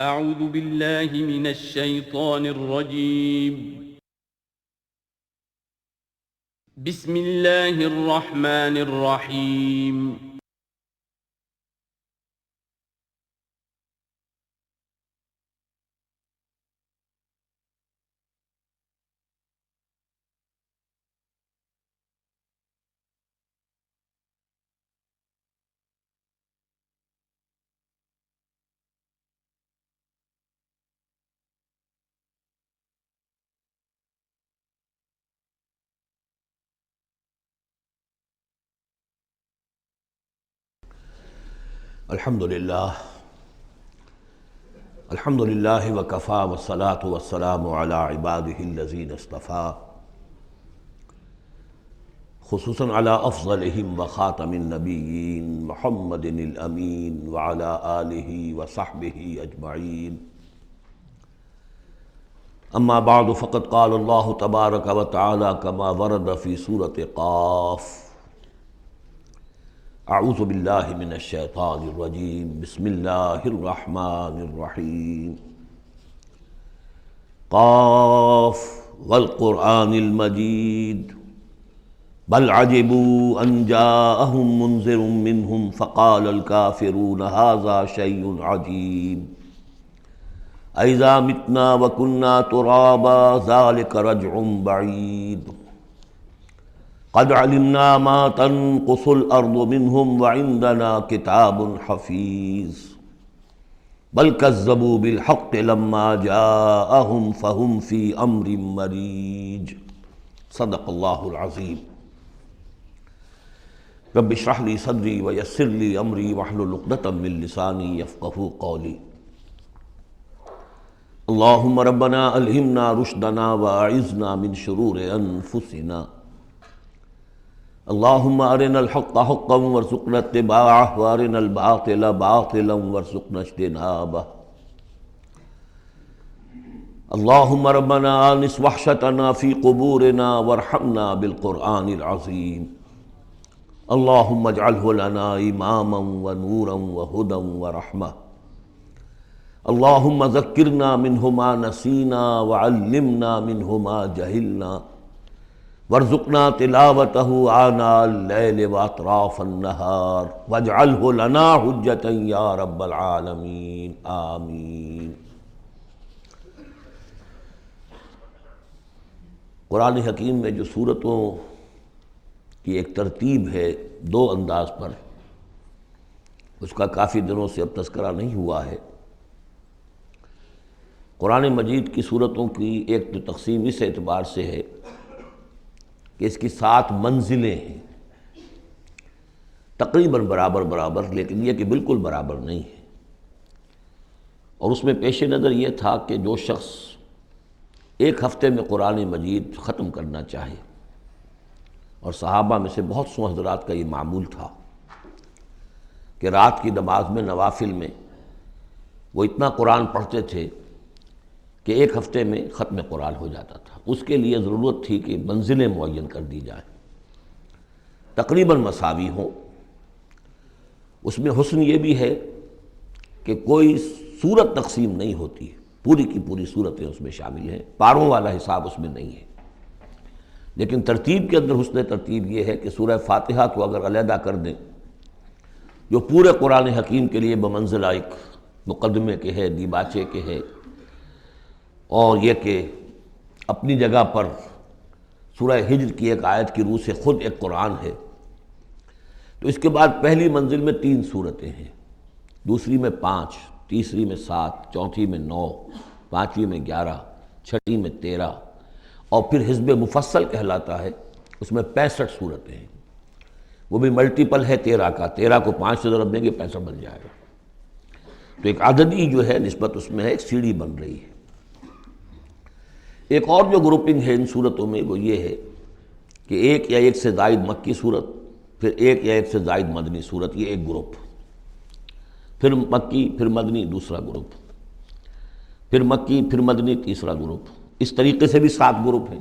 أعوذ بالله من الشيطان الرجيم. بسم الله الرحمن الرحيم. الحمدللہ وکفی والصلاة والسلام علی عباده الذین اصطفیٰ، خصوصاً علی افضلہم وخاتم النبیین محمد الامین وعلی آلہ وصحبہ اجمعین. اما بعد فقد قال اللہ تبارک وتعالی کما ورد فی سورۃ قاف: اعوذ باللہ من الشیطان الرجیم، بسم اللہ الرحمن الرحیم. قاف والقرآن المجید بل عجبوا ان جاءهم منذر منهم فقال الكافرون هذا شيء عجیب أإذا متنا وكنا ترابا ذلك رجع بعید قد علمنا ما تنقص الأرض منهم وعندنا كتاب حفيظ بل كذبوا بالحق لما جاءهم فهم في أمر مريج. صدق الله العظيم. رب اشرح لي صدري ويسر لي أمري واحلل عقدة من لساني يفقهوا قولي. اللهم ربنا ألهمنا رشدنا وأعذنا من شرور أنفسنا. اللهم أرنا الحق حقا وارزقنا اتباعه وأرنا الباطل باطلا وارزقنا اجتنابه. اللهم ربنا آنس وحشتنا في قبورنا وارحمنا بالقرآن العظيم. اللهم اجعله لنا إماما ونورا وهدى ورحمة. اللهم ذكرنا منه ما نسينا وعلمنا منه ما جهلنا وارزقنا تلاوته آناء الليل وأطراف النهار واجعله لنا حجة يا رب العالمين آمین. قرآن حکیم میں جو سورتوں کی ایک ترتیب ہے دو انداز پر، اس کا کافی دنوں سے اب تذکرہ نہیں ہوا ہے. قرآن مجید کی سورتوں کی ایک تو تقسیم اس اعتبار سے ہے کہ اس کی 7 منزلیں ہیں، تقریباً برابر، لیکن یہ کہ بالکل برابر نہیں ہے. اور اس میں پیش نظر یہ تھا کہ جو شخص ایک ہفتے میں قرآن مجید ختم کرنا چاہے، اور صحابہ میں سے بہت سو حضرات کا یہ معمول تھا کہ رات کی نماز میں نوافل میں وہ اتنا قرآن پڑھتے تھے کہ ایک ہفتے میں ختم قرآن ہو جاتا تھا. اس کے لیے ضرورت تھی کہ منزلیں معین کر دی جائیں، تقریباً مساوی ہوں. اس میں حسن یہ بھی ہے کہ کوئی سورت تقسیم نہیں ہوتی، پوری کی پوری صورتیں اس میں شامل ہیں، پاروں والا حساب اس میں نہیں ہے. لیکن ترتیب کے اندر حسن ترتیب یہ ہے کہ سورہ فاتحہ کو اگر علیحدہ کر دیں، جو پورے قرآن حکیم کے لیے بمنزلہ ایک مقدمے کے ہے، دیباچے کے ہے، اور یہ کہ اپنی جگہ پر سورہ ہجر کی ایک آیت کی روح سے خود ایک قرآن ہے، تو اس کے بعد پہلی منزل میں 3 صورتیں ہیں، دوسری میں 5، تیسری میں 7، چوتھی میں 9، پانچویں میں 11، چھٹی میں 13، اور پھر حزب مفصل کہلاتا ہے، اس میں 65 صورتیں ہیں. وہ بھی ملٹیپل ہے 13 کا، 13 کو 5 سے ضرب دیں گے 65 بن جائے گا. تو ایک عددی جو ہے نسبت اس میں ہے، ایک سیڑھی بن رہی ہے. ایک اور جو گروپنگ ہے ان صورتوں میں وہ یہ ہے کہ ایک یا ایک سے زائد مکی صورت، پھر ایک یا ایک سے زائد مدنی صورت، یہ ایک گروپ، پھر مکی پھر مدنی دوسرا گروپ، پھر مکی پھر مدنی تیسرا گروپ. اس طریقے سے بھی 7 گروپ ہیں.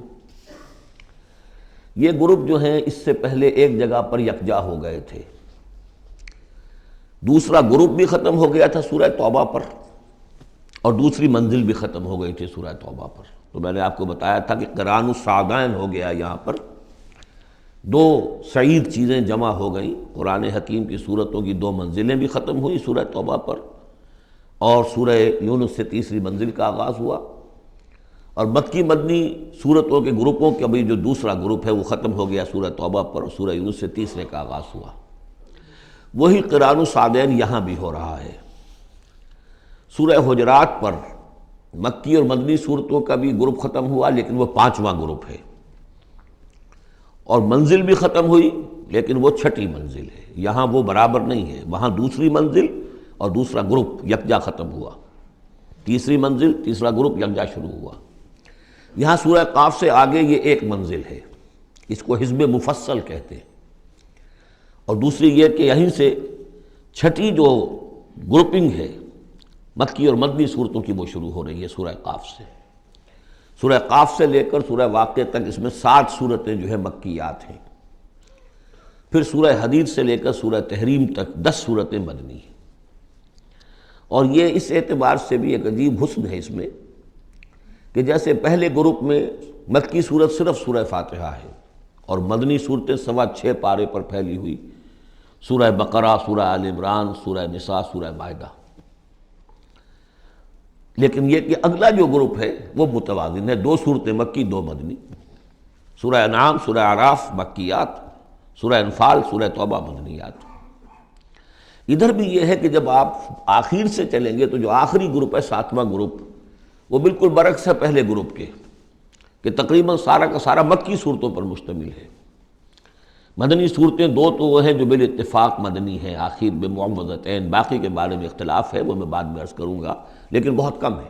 یہ گروپ جو ہیں اس سے پہلے ایک جگہ پر یکجا ہو گئے تھے. دوسرا گروپ بھی ختم ہو گیا تھا سورہ توبہ پر، اور دوسری منزل بھی ختم ہو گئی تھی سورہ توبہ پر۔ تو میں نے آپ کو بتایا تھا کہ قران السعدین ہو گیا، یہاں پر دو سعید چیزیں جمع ہو گئیں۔ قرآن حکیم کی صورتوں کی دو منزلیں بھی ختم ہوئی سورہ توبہ پر، اور سورہ یونس سے تیسری منزل کا آغاز ہوا، اور مکی مدنی صورتوں کے گروپوں کا بھی جو دوسرا گروپ ہے وہ ختم ہو گیا سورہ توبہ پر، اور سورہ یونس سے تیسرے کا آغاز ہوا۔ وہی قران السعدین یہاں بھی ہو رہا ہے۔ سورہ حجرات پر مکی اور مدنی صورتوں کا بھی گروپ ختم ہوا، لیکن وہ 5واں گروپ ہے، اور منزل بھی ختم ہوئی لیکن وہ 6ٹھی منزل ہے۔ یہاں وہ برابر نہیں ہے، وہاں دوسری منزل اور دوسرا گروپ یکجا ختم ہوا، تیسری منزل تیسرا گروپ یکجا شروع ہوا۔ یہاں سورہ قاف سے آگے یہ ایک منزل ہے، اس کو حزب مفصل کہتے ہیں، اور دوسری یہ کہ یہیں سے 6ٹھی جو گروپنگ ہے مکی اور مدنی صورتوں کی وہ شروع ہو رہی ہے سورہ قاف سے۔ سورہ قاف سے لے کر سورہ واقعہ تک اس میں 60 صورتیں جو ہے مکیات ہیں، پھر سورہ حدید سے لے کر سورہ تحریم تک 10 صورتیں مدنی ہیں۔ اور یہ اس اعتبار سے بھی ایک عجیب حسن ہے اس میں کہ جیسے پہلے گروپ میں مکی صورت صرف سورہ فاتحہ ہے، اور مدنی صورتیں 6.25 پارے پر پھیلی ہوئی، سورہ بقرہ، سورہ آل عمران، سورہ نساء، سورہ مائدہ۔ لیکن یہ کہ اگلا جو گروپ ہے وہ متوازن ہے، 2 صورتیں مکی 2 مدنی، سورہ انعام، سورہ اعراف مکیات، سورہ انفال، سورہ توبہ مدنیات۔ ادھر بھی یہ ہے کہ جب آپ آخر سے چلیں گے تو جو آخری گروپ ہے 7واں گروپ، وہ بالکل برعکس ہے پہلے گروپ کے، کہ تقریباً سارا کا سارا مکی صورتوں پر مشتمل ہے۔ مدنی صورتیں 2 تو وہ ہیں جو بالاتفاق مدنی ہیں، آخر بمعوذتین، باقی کے بارے میں اختلاف ہے، وہ میں بعد میں عرض کروں گا، لیکن بہت کم ہے۔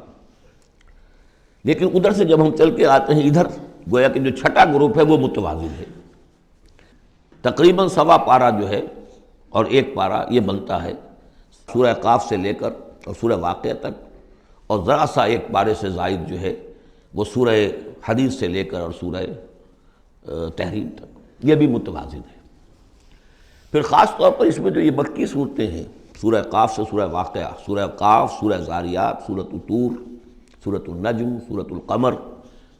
لیکن ادھر سے جب ہم چل کے آتے ہیں ادھر، گویا کہ جو 6ٹھا گروپ ہے وہ متوازن ہے، تقریباً 1.25 پارہ جو ہے اور 1 پارہ یہ بنتا ہے سورہ قاف سے لے کر اور سورہ واقعہ تک، اور ذرا سا 1 پارے سے زائد جو ہے وہ سورہ حدید سے لے کر اور سورہ تحریم تک، یہ بھی متوازن ہے۔ پھر خاص طور پر اس میں جو یہ مکی صورتیں ہیں، سورہ قاف سے سورہ واقعہ، سورہ قاف، سورہ ذاریات، سورۃ الطور، سورۃ النجم، سورۃ القمر،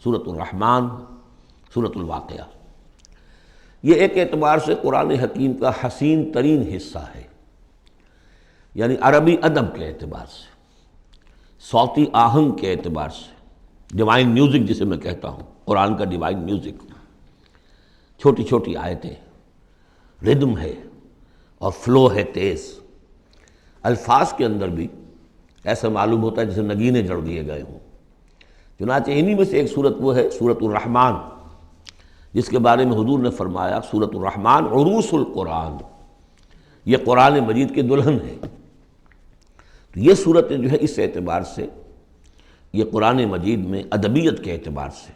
سورۃ الرحمن، سورۃ الواقعہ، یہ ایک اعتبار سے قرآن حکیم کا حسین ترین حصہ ہے، یعنی عربی ادب کے اعتبار سے، صوتی آہنگ کے اعتبار سے، ڈیوائن میوزک جسے میں کہتا ہوں، قرآن کا ڈیوائن میوزک، چھوٹی چھوٹی آیتیں، ردم ہے اور فلو ہے تیز، الفاظ کے اندر بھی ایسا معلوم ہوتا ہے جیسے نگینے جڑ دیے گئے ہوں۔ چنانچہ انہی میں سے ایک صورت وہ ہے سورۃ الرحمن، جس کے بارے میں حضور نے فرمایا سورۃ الرحمن عروس القرآن، یہ قرآن مجید کی دلہن ہے۔ تو یہ صورتیں جو ہے اس اعتبار سے، یہ قرآن مجید میں ادبیت کے اعتبار سے،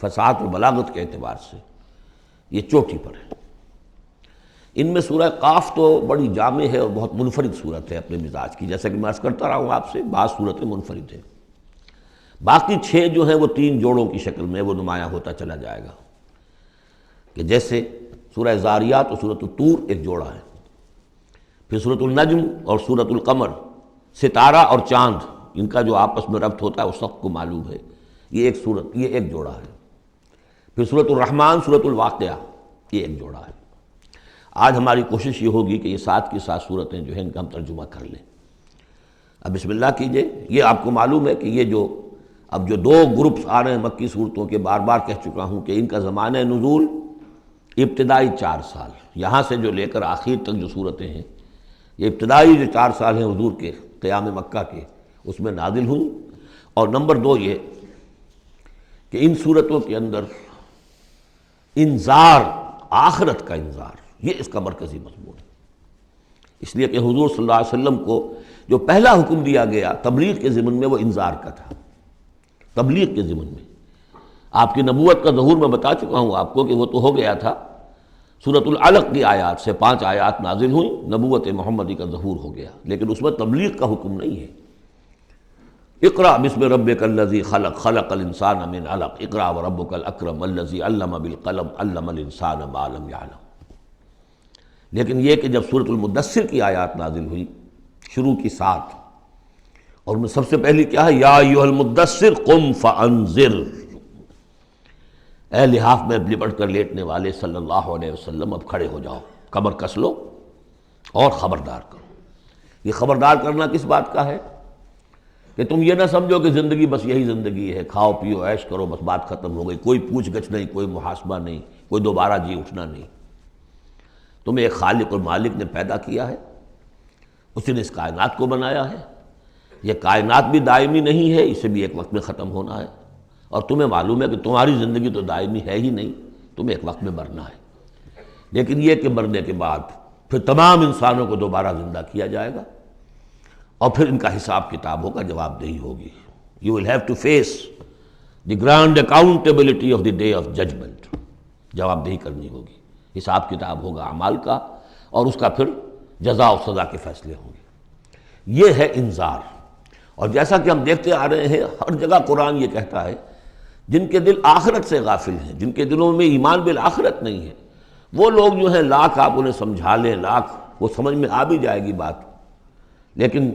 فصاحت و بلاغت کے اعتبار سے یہ چوٹی پر ہے۔ ان میں سورہ قاف تو بڑی جامع ہے اور بہت منفرد صورت ہے اپنے مزاج کی، جیسا کہ میں عرض کرتا رہا ہوں آپ سے، بعض صورتیں منفرد ہیں، باقی 6 جو ہیں وہ 3 جوڑوں کی شکل میں وہ نمایاں ہوتا چلا جائے گا، کہ جیسے سورہ ذاریات اور سورۃ الطور ایک جوڑا ہے، پھر سورۃ النجم اور سورۃ القمر، ستارہ اور چاند، ان کا جو آپس میں ربط ہوتا ہے وہ سب کو معلوم ہے، یہ ایک صورت، یہ ایک جوڑا ہے۔ پھر سورۃ الرحمن، سورۃ الواقعہ، یہ ایک جوڑا ہے۔ آج ہماری کوشش یہ ہوگی کہ یہ 7 کی 7 صورتیں جو ہیں ان کا ہم ترجمہ کر لیں۔ اب بسم اللہ کیجئے۔ یہ آپ کو معلوم ہے کہ یہ جو اب جو 2 گروپس آ رہے ہیں مکی صورتوں کے، بار بار کہہ چکا ہوں کہ ان کا زمانہ نزول ابتدائی 4 سال، یہاں سے جو لے کر آخر تک جو صورتیں ہیں، یہ ابتدائی جو 4 سال ہیں حضور کے قیام مکہ کے، اس میں نازل ہوئی۔ اور نمبر 2 یہ کہ ان صورتوں کے اندر انذار، آخرت کا انذار، یہ اس کا مرکزی مضمون ہے، اس لیے کہ حضور صلی اللہ علیہ وسلم کو جو پہلا حکم دیا گیا تبلیغ کے ضمن میں وہ انذار کا تھا، تبلیغ کے ضمن میں۔ آپ کی نبوت کا ظہور میں بتا چکا ہوں آپ کو کہ وہ تو ہو گیا تھا، سورۃ العلق کی آیات سے 5 آیات نازل ہوئیں، نبوت محمدی کا ظہور ہو گیا، لیکن اس میں تبلیغ کا حکم نہیں ہے۔ اقرأ بسم ربک الذی خلق، خلق الانسان من علق، اقرأ وربک الاکرم الذی علم بالقلم، علم الانسان ما لم یعلم۔ لیکن یہ کہ جب سورۃ المدثر کی آیات نازل ہوئی شروع کی 7، اور میں سب سے پہلی کیا ہے؟ یا ایھا المدثر قم فانذر، اے لحاف میں لپٹ کر لیٹنے والے صلی اللہ علیہ وسلم، اب کھڑے ہو جاؤ، کمر کس لو اور خبردار کرو۔ یہ خبردار کرنا کس بات کا ہے؟ کہ تم یہ نہ سمجھو کہ زندگی بس یہی زندگی ہے، کھاؤ پیو عیش کرو بس بات ختم ہو گئی، کوئی پوچھ گچھ نہیں، کوئی محاسبہ نہیں، کوئی دوبارہ جی اٹھنا نہیں۔ تمہیں ایک خالق اور مالک نے پیدا کیا ہے، اسی نے اس کائنات کو بنایا ہے، یہ کائنات بھی دائمی نہیں ہے، اسے بھی ایک وقت میں ختم ہونا ہے، اور تمہیں معلوم ہے کہ تمہاری زندگی تو دائمی ہے ہی نہیں، تمہیں ایک وقت میں مرنا ہے۔ لیکن یہ کہ مرنے کے بعد پھر تمام انسانوں کو دوبارہ زندہ کیا جائے گا، اور پھر ان کا حساب کتاب ہوگا، جواب دہی ہوگی۔ You will have to face the grand accountability of the day of judgment، جواب دہی کرنی ہوگی، حساب کتاب ہوگا اعمال کا، اور اس کا پھر جزا و سزا کے فیصلے ہوں گے۔ یہ ہے انذار۔ اور جیسا کہ ہم دیکھتے آ رہے ہیں، ہر جگہ قرآن یہ کہتا ہے جن کے دل آخرت سے غافل ہیں، جن کے دلوں میں ایمان بالآخرت نہیں ہے، وہ لوگ جو ہیں لاکھ آپ انہیں سمجھا لیں، لاکھ وہ سمجھ میں آ بھی جائے گی بات، لیکن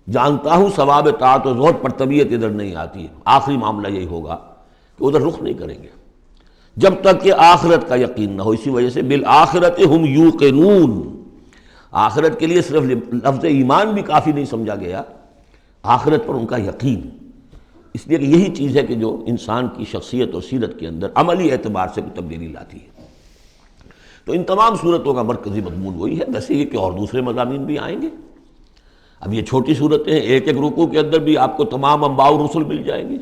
جانتا ہوں ثواب طاعت و زہد پر طبیعت ادھر نہیں آتی ہے۔ آخری معاملہ یہی ہوگا کہ ادھر رخ نہیں کریں گے جب تک کہ آخرت کا یقین نہ ہو۔ اسی وجہ سے بالآخرت ہم یوقنون، آخرت کے لیے صرف لفظ ایمان بھی کافی نہیں سمجھا گیا، آخرت پر ان کا یقین، اس لیے کہ یہی چیز ہے کہ جو انسان کی شخصیت اور سیرت کے اندر عملی اعتبار سے کوئی تبدیلی لاتی ہے۔ تو ان تمام صورتوں کا مرکزی مضمون وہی ہے، ویسے یہ کہ اور دوسرے مضامین بھی آئیں گے۔ اب یہ چھوٹی صورتیں ہیں، ایک ایک رکوع کے اندر بھی آپ کو تمام انباء و رسل مل جائیں گے،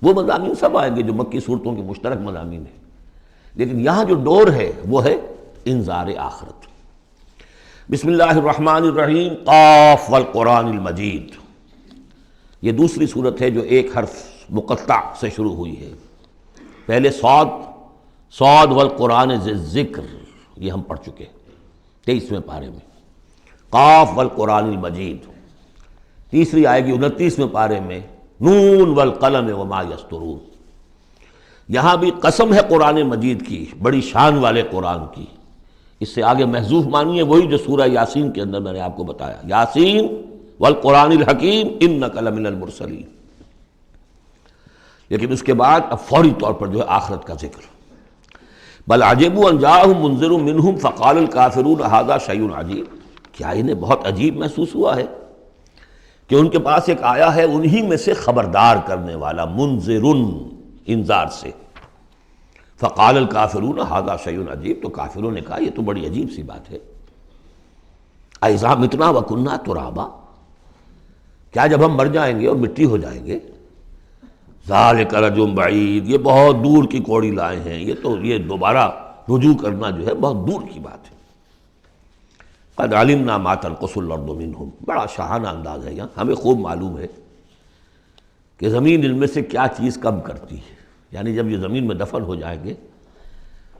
وہ مضامین سب آئیں گے جو مکی صورتوں کے مشترک مضامین ہیں، لیکن یہاں جو ڈور ہے وہ ہے انذار آخرت۔ بسم اللہ الرحمن الرحیم، قاف والقرآن المجید، یہ دوسری صورت ہے جو ایک حرف مقطع سے شروع ہوئی ہے۔ پہلے صاد والقرآن ذی الذکر، یہ ہم پڑھ چکے 23ویں پارے میں۔ قاف والقرآن المجید تیسری آئے گی 29ویں پارے میں، نون والقلم وما یسطرون۔ یہاں بھی قسم ہے قرآن مجید کی، بڑی شان والے قرآن کی۔ اس سے آگے محذوف مانی ہے وہی جو سورہ یاسین کے اندر میں نے آپ کو بتایا، یاسین والقرآن الحکیم انک لمن المرسلین۔ لیکن اس کے بعد اب فوری طور پر جو ہے آخرت کا ذکر۔ بل عجبوا ان جاءهم منذر منهم فقال الکافرون ھذا شیء عجیب، کیا انہیں بہت عجیب محسوس ہوا ہے کہ ان کے پاس ایک آیا ہے انہی میں سے خبردار کرنے والا، منذر، انذار سے۔ فقال الکافرون ھذا شیء عجیب، تو کافروں نے کہا یہ تو بڑی عجیب سی بات ہے۔ اذا متنا وکنا ترابا، کیا جب ہم مر جائیں گے اور مٹی ہو جائیں گے؟ ذالک رجل بعید، یہ بہت دور کی کوڑی لائے ہیں، یہ دوبارہ رجوع کرنا جو ہے بہت دور کی بات ہے۔ قد علمنا ما تنقص الارض منہم، بڑا شاہانہ انداز ہے یہاں، ہمیں خوب معلوم ہے کہ زمین ان میں سے کیا چیز کم کرتی ہے، یعنی جب یہ زمین میں دفن ہو جائیں گے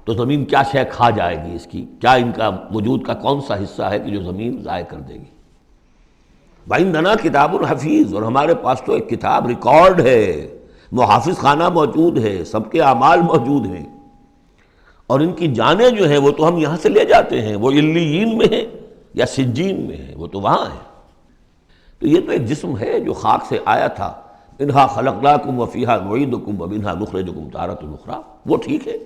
تو زمین کیا شے کھا جائے گی، اس کی کیا، ان کا وجود کا کون سا حصہ ہے کہ جو زمین ضائع کر دے گی۔ وَعِندَنَا کتاب حفیظ، اور ہمارے پاس تو ایک کتاب ریکارڈ ہے، محافظ خانہ موجود ہے، سب کے اعمال موجود ہیں، اور ان کی جانیں جو ہیں وہ تو ہم یہاں سے لے جاتے ہیں، وہ علیین میں ہیں یا سجین میں ہیں، وہ تو وہاں ہیں۔ تو یہ تو ایک جسم ہے جو خاک سے آیا تھا، منہا خلقناکم وفیہا نعیدکم ومنہا نخرجکم تارۃ اخری، وہ ٹھیک ہے،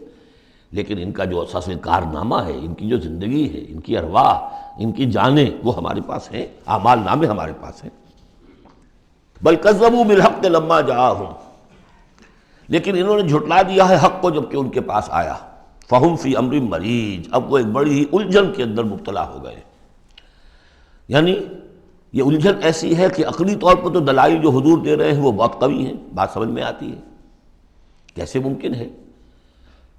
لیکن ان کا جو اساس کارنامہ ہے، ان کی جو زندگی ہے، ان کی ارواح، ان کی جانیں وہ ہمارے پاس ہیں، اعمال نامے ہمارے پاس ہیں۔ بل کذبوا بالحق لما جاءہم، لیکن انہوں نے جھٹلا دیا ہے حق کو جب کہ ان کے پاس آیا۔ فہم فی امر مریج، اب وہ ایک بڑی ہی الجھن کے اندر مبتلا ہو گئے، یعنی یہ الجھن ایسی ہے کہ عقلی طور پر تو دلائل جو حضور دے رہے ہیں وہ بہت قوی ہیں، بات سمجھ میں آتی ہے، کیسے ممکن ہے؟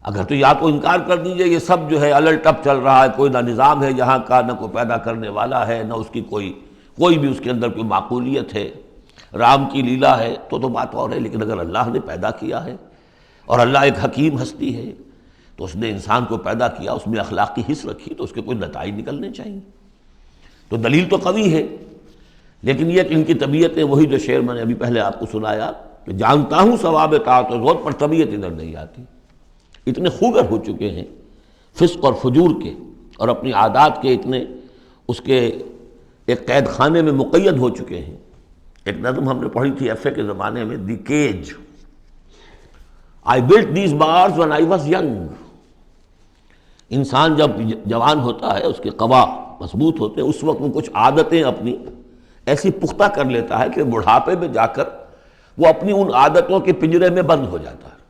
اگر تو یا تو انکار کر دیجئے یہ سب جو ہے الل ٹپ چل رہا ہے، کوئی نہ نظام ہے یہاں کا، نہ کوئی پیدا کرنے والا ہے، نہ اس کی کوئی بھی اس کے اندر کوئی معقولیت ہے، رام کی لیلا ہے، تو بات اور ہے، لیکن اگر اللہ نے پیدا کیا ہے اور اللہ ایک حکیم ہستی ہے تو اس نے انسان کو پیدا کیا، اس میں اخلاقی حص رکھی، تو اس کے کوئی نتائج نکلنے چاہیے، تو دلیل تو قوی ہے۔ لیکن یہ کہ ان کی طبیعتیں وہی جو شعر میں نے ابھی پہلے آپ کو سنایا کہ جانتا ہوں ثواب طاعت و زہد پر طبیعت ادھر نہیں آتی، اتنے خوگر ہو چکے ہیں فسق اور فجور کے، اور اپنی عادات کے اتنے اس کے ایک قید خانے میں مقید ہو چکے ہیں ایک نظم ہم نے پڑھی تھی ایف اے کے زمانے میں، the cage, I built these bars when I was young. انسان جب جوان ہوتا ہے، اس کے قوا مضبوط ہوتے ہیں، اس وقت وہ کچھ عادتیں اپنی ایسی پختہ کر لیتا ہے کہ بڑھاپے میں جا کر وہ اپنی ان عادتوں کے پنجرے میں بند ہو جاتا ہے۔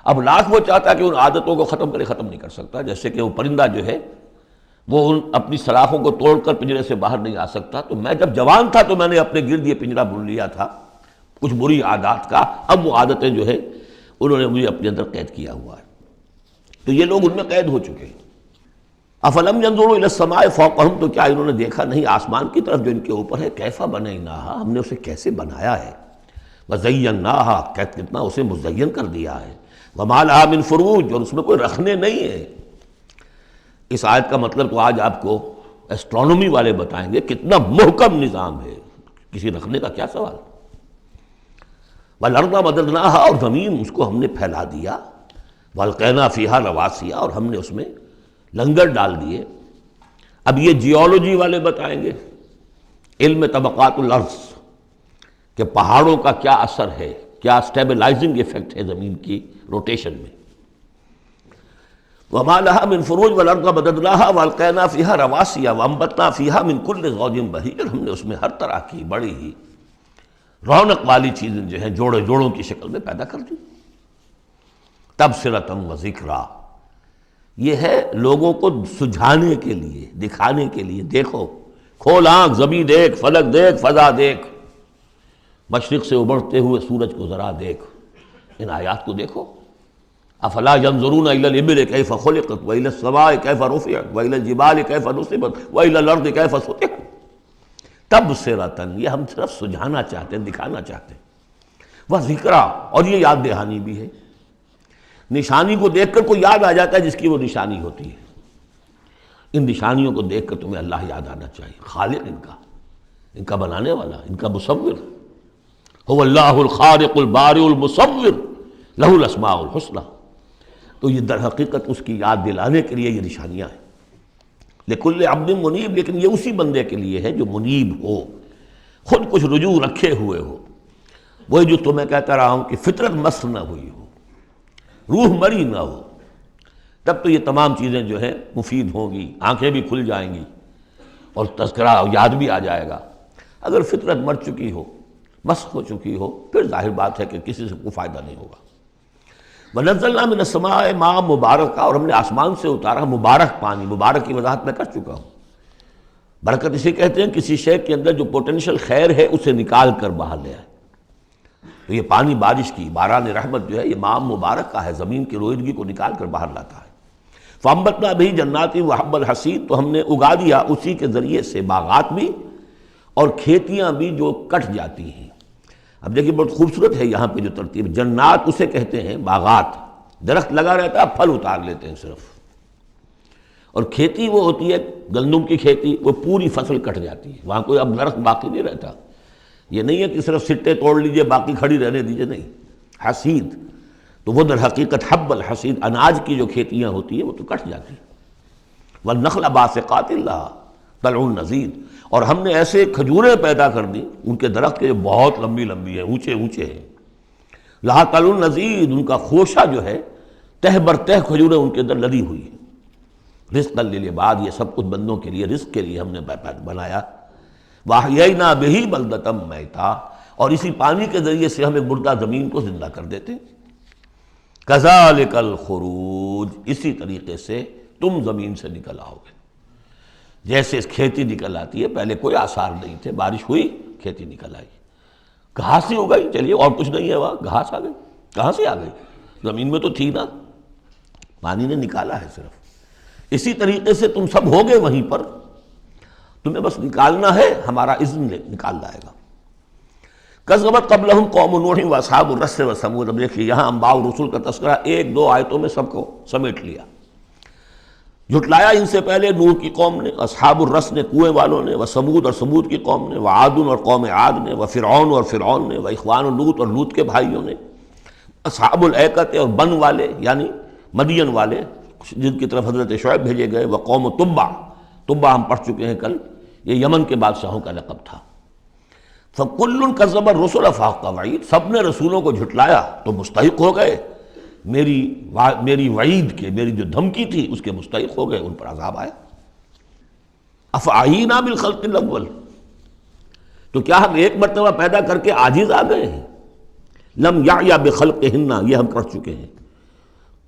اب لاکھ وہ چاہتا ہے کہ ان عادتوں کو ختم نہیں کر سکتا، جیسے کہ وہ پرندہ جو ہے وہ اپنی سلاخوں کو توڑ کر پنجرے سے باہر نہیں آ سکتا۔ تو میں جب جوان تھا تو میں نے اپنے گرد یہ پنجرا بن لیا تھا کچھ بری عادات کا، اب وہ عادتیں جو ہے انہوں نے مجھے اپنے اندر قید کیا ہوا ہے۔ تو یہ لوگ ان میں قید ہو چکے ہیں۔ افلم ينظروا الى السماء فوقهم، تو کیا انہوں نے دیکھا نہیں آسمان کی طرف جو ان کے اوپر ہے، کیف بنیناھا، ہم نے اسے کیسے بنایا ہے، وزیناھا، کتنا اسے مزین کر دیا ہے، وما لھا من فروج، اور اس میں کوئی رکھنے نہیں ہے۔ اس آیت کا مطلب تو آج آپ کو ایسٹرونومی والے بتائیں گے، کتنا محکم نظام ہے، کسی رکھنے کا کیا سوال۔ والارض مددناھا، اور زمین اس کو ہم نے پھیلا دیا، والقینا فیھا رواسیا، اور ہم نے اس میں لنگر ڈال دیے۔ اب یہ جیولوجی والے بتائیں گے، علم طبقات الارض، کہ پہاڑوں کا کیا اثر ہے، کیا سٹیبلائزنگ ایفیکٹ ہے زمین کی روٹیشن میں۔ وما لها من فروج والارض مددناها والقینا فیھا رواسیا وانبتنا فیھا من کل زوج بہیج، ہم نے اس میں ہر طرح کی بڑی ہی رونق والی چیزیں جو ہیں جوڑے جوڑوں کی شکل میں پیدا کر دی۔ تبصرۃ و ذکریٰ، یہ ہے لوگوں کو سجھانے کے لیے، دکھانے کے لیے، دیکھو، کھول آنکھ، زمین دیکھ، فلک دیکھ، فضا دیکھ، مشرق سے ابھرتے ہوئے سورج کو ذرا دیکھ، ان آیات کو دیکھو۔ افلا ینظرون الی الابل کیف خلقت والی السماء کیف رفعت والی الجبال کیف نصبت والی الارض کیف سطحت۔ تبصرۃ، یہ ہم صرف سجھانا چاہتے ہیں، دکھانا چاہتے ہیں، وہ ذکریٰ، اور یہ یاد دہانی بھی ہے۔ نشانی کو دیکھ کر کوئی یاد آ جاتا ہے جس کی وہ نشانی ہوتی ہے۔ ان نشانیوں کو دیکھ کر تمہیں اللہ یاد آنا چاہیے، خالق ان کا بنانے والا، ان کا مصور، هو اللہ الخالق البارئ المصور لہ الاسماء الحسنی۔ تو یہ در حقیقت اس کی یاد دلانے کے لیے یہ نشانیاں ہیں۔ لکل عبد منیب، لیکن یہ اسی بندے کے لیے ہے جو منیب ہو، خود کچھ رجوع رکھے ہوئے ہو، وہی جو تمہیں کہتا رہا ہوں کہ فطرت مس نہ ہوئی ہو، روح مری نہ ہو، تب تو یہ تمام چیزیں جو ہیں مفید ہوں گی، آنکھیں بھی کھل جائیں گی اور تذکرہ یاد بھی آ جائے گا۔ اگر فطرت مر چکی ہو، مسخ ہو چکی ہو، پھر ظاہر بات ہے کہ کسی سے کوئی فائدہ نہیں ہوگا۔ وَنَزَّلْنَا مِنَ السَّمَاءِ مَاءً مُبَارَكًا، اور ہم نے آسمان سے اتارا مبارک پانی۔ مبارک کی وضاحت میں کر چکا ہوں۔ برکت اسے کہتے ہیں کسی شے کے اندر جو پوٹینشیل خیر ہے اسے نکال کر باہر لے آئے۔ تو یہ پانی بارش کی، باران رحمت جو ہے، یہ ماء مبارک کا ہے، زمین کی روئیدگی کو نکال کر باہر لاتا ہے۔ فَأَنبَتْنَا بِهِ جَنَّاتٍ وَحَبَّ الْحَصِيدِ، تو ہم نے اگا دیا اسی کے ذریعے سے باغات بھی اور کھیتیاں بھی جو کٹ جاتی ہیں۔ اب دیکھیے بہت خوبصورت ہے یہاں پہ جو ترتیب، جنات اسے کہتے ہیں، باغات، درخت لگا رہتا ہے، پھل اتار لیتے ہیں صرف، اور کھیتی وہ ہوتی ہے گندم کی کھیتی، وہ پوری فصل کٹ جاتی ہے، وہاں کوئی اب درخت باقی نہیں رہتا۔ یہ نہیں ہے کہ صرف سٹے توڑ لیجئے باقی کھڑی رہنے دیجئے، نہیں، حصید تو وہ در حقیقت حب الحصید، اناج کی جو کھیتیاں ہوتی ہیں وہ تو کٹ جاتی ہیں۔ والنخل باسقات لہا طلع نضید، اور ہم نے ایسے کھجوریں پیدا کر دی، ان کے درخت کے جو بہت لمبی لمبی ہیں، اونچے اونچے ہیں، لہا طلع نضید، ان کا خوشہ جو ہے تہ بر تہ کھجوریں ان کے اندر لدی ہوئی ہیں۔ رزقا للعباد، یہ سب کچھ بندوں کے لیے، رزق کے لیے ہم نے بنایا۔ وَأَحْيَيْنَا بِهِ بَلْدَةً مَيْتًا، اور اسی پانی کے ذریعے سے ہم ایک مردہ زمین کو زندہ کر دیتے۔ كَذَلِكَ الْخُرُوجُ، اسی طریقے سے تم زمین سے نکل آؤ گے، جیسے کھیتی نکل آتی ہے، پہلے کوئی آثار نہیں تھے، بارش ہوئی کھیتی نکل آئی، گھاس ہی ہو گئی، چلیے اور کچھ نہیں ہے، وہاں گھاس آ گئی، کہاں سے آ گئی؟ زمین میں تو تھی نا، پانی نے نکالا ہے صرف۔ اسی طریقے سے تم سب ہوگے وہیں پر، تمہیں بس نکالنا ہے، ہمارا اذن نکال لائے گا۔ کذبت قبلہم قوم نوح واصحاب الرس وثمود، اب دیکھیے یہاں انباء الرسل کا تذکرہ ایک دو آیتوں میں سب کو سمیٹ لیا۔ جھٹلایا ان سے پہلے نوح کی قوم نے، اصحاب الرس نے، کنویں والوں نے، وثمود اور ثمود کی قوم نے، وعاد اور قوم عاد نے، وفرعون اور فرعون نے، واخوان لوط اور لوط کے بھائیوں نے، اصحاب الایکۃ اور بن والے یعنی مدین والے جن کی طرف حضرت شعیب بھیجے گئے، وقوم تبع، تبع ہم پڑھ چکے ہیں کل، یہ یمن کے بادشاہوں کا لقب تھا۔ فَكُلٌّ كَذَّبَ الرُّسُلَ فَحَقَّ وَعِيدِ، سب نے رسولوں کو جھٹلایا تو مستحق ہو گئے میری وعید کے، میری جو دھمکی تھی اس کے مستحق ہو گئے، ان پر عذاب آیا۔ افعینہ بالخلق الاول، تو کیا ہم ایک مرتبہ پیدا کر کے عاجز آ گئے ہیں؟ لم یعیا بخلقہن، یہ ہم کر چکے ہیں۔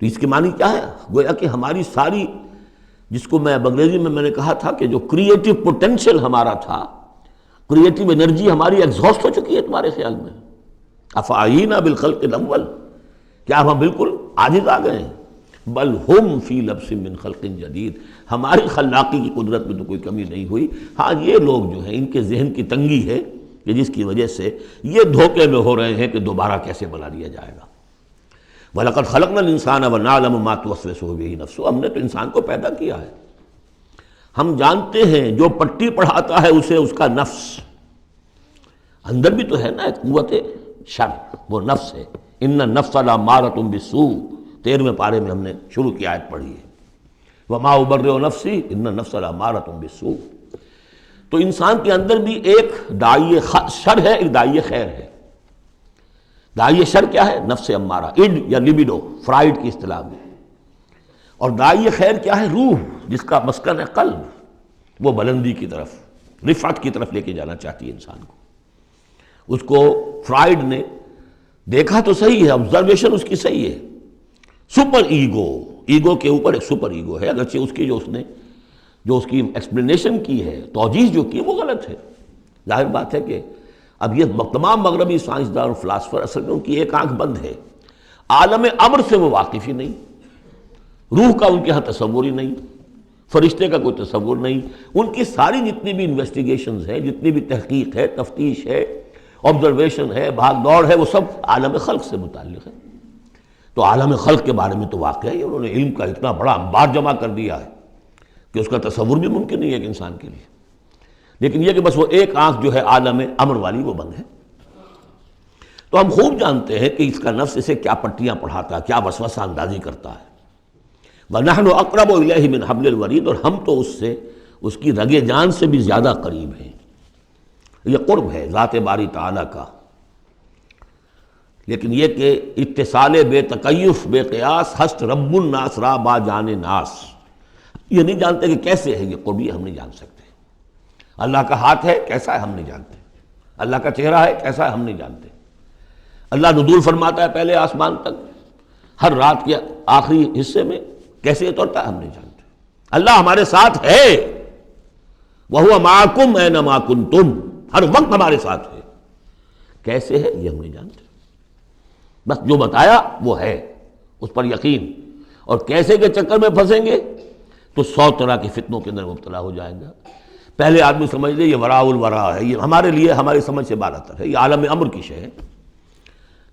تو اس کے معنی کیا ہے؟ گویا کہ ہماری ساری، جس کو میں انگریزی میں نے کہا تھا کہ جو کریٹو پوٹینشیل ہمارا تھا، کریٹو انرجی ہماری ایگزاسٹ ہو چکی ہے تمہارے خیال میں۔ افعینہ بالخلق الاول، کیا ہم بالکل عاجز آ گئے ہیں؟ بل ہم فی لبس من خلق جدید، ہماری خلاقی کی قدرت میں تو کوئی کمی نہیں ہوئی۔ ہاں یہ لوگ جو ہیں ان کے ذہن کی تنگی ہے کہ جس کی وجہ سے یہ دھوکے میں ہو رہے ہیں کہ دوبارہ کیسے بنا لیا جائے گا۔ وَلَقَدْ خَلَقْنَا الْإِنسَانَ وَنَعْلَمُ مَا تُوَسْوِسُ بِهِ نَفْسُهُ، ہم نے تو انسان کو پیدا کیا ہے، ہم جانتے ہیں جو پٹی پڑھاتا ہے اسے اس کا نفس، اندر بھی تو ہے نا قوت شر، وہ نفس ہے۔ ان النفس لامارۃ بالسوء، 13ویں پارے میں ہم نے شروع کی آیت پڑھی ہے، وما ابرئ نفسی ان النفس لامارۃ بالسوء۔ تو انسان کے اندر بھی ایک داعی شر ہے، ایک داعی خیر ہے۔ داعی شر کیا ہے؟ نفس امارہ، اڈ یا لبیڈو فرائڈ کی اصطلاح میں، اور داعی خیر کیا ہے؟ روح، جس کا مسکن ہے قلب، وہ بلندی کی طرف، رفعت کی طرف لے کے جانا چاہتی ہے انسان کو۔ اس کو فرائڈ نے دیکھا تو صحیح ہے، آبزرویشن اس کی صحیح ہے، سپر ایگو، ایگو کے اوپر ایک سپر ایگو ہے، اگرچہ اس کی جو اس کی ایکسپلینیشن کی ہے، توجیہ جو کی وہ غلط ہے۔ ظاہر بات ہے کہ اب یہ تمام مغربی سائنسدان اور فلاسفر اصل میں ان کی ایک آنکھ بند ہے، عالم امر سے وہ واقف ہی نہیں، روح کا ان کے ہاں تصور ہی نہیں، فرشتے کا کوئی تصور نہیں۔ ان کی ساری جتنی بھی انویسٹیگیشنز ہیں، جتنی بھی تحقیق ہے، تفتیش ہے، آبزرویشن ہے، بھاگ دوڑ ہے، وہ سب عالم خلق سے متعلق ہے۔ تو عالم خلق کے بارے میں تو واقعہ ہے انہوں نے علم کا اتنا بڑا انبار جمع کر دیا ہے کہ اس کا تصور بھی ممکن نہیں ہے ایک انسان کے لیے، لیکن یہ کہ بس وہ ایک آنکھ جو ہے عالم امر والی وہ بند ہے۔ تو ہم خوب جانتے ہیں کہ اس کا نفس اسے کیا پٹیاں پڑھاتا ہے، کیا وسوسہ اندازی کرتا ہے۔ وَنَحْنُ أَقْرَبُ إِلَيْهِ مِنْ حَبْلِ الْوَرِيدِ، اور ہم تو اس سے، اس کی رگ جان سے بھی زیادہ قریب ہیں۔ یہ قرب ہے ذات باری تعالیٰ کا، لیکن یہ کہ اتصال بے تکیف بے قیاس ہست رب الناس را با جان ناس، یہ نہیں جانتے کہ کیسے ہے یہ قرب، یہ ہم نہیں جان سکتے۔ اللہ کا ہاتھ ہے کیسا ہے ہم نہیں جانتے، اللہ کا چہرہ ہے کیسا ہے ہم نہیں جانتے۔ اللہ نزول فرماتا ہے پہلے آسمان تک ہر رات کے آخری حصے میں، کیسے اترتا ہے ہم نہیں جانتے۔ اللہ ہمارے ساتھ ہے، وَهُوَ مَعَكُمْ أَيْنَمَا كُنْتُمْ، ہر وقت ہمارے ساتھ ہے، کیسے ہے یہ ہم نہیں جانتے۔ بس جو بتایا وہ ہے، اس پر یقین، اور کیسے کے چکر میں پھنسیں گے تو 100 طرح کے فتنوں کے اندر مبتلا ہو جائیں گا۔ پہلے آدمی سمجھ لے یہ وراء الورا ہے، یہ ہمارے لیے ہماری سمجھ سے بالاتر ہے، یہ عالم امر کی شے ہے۔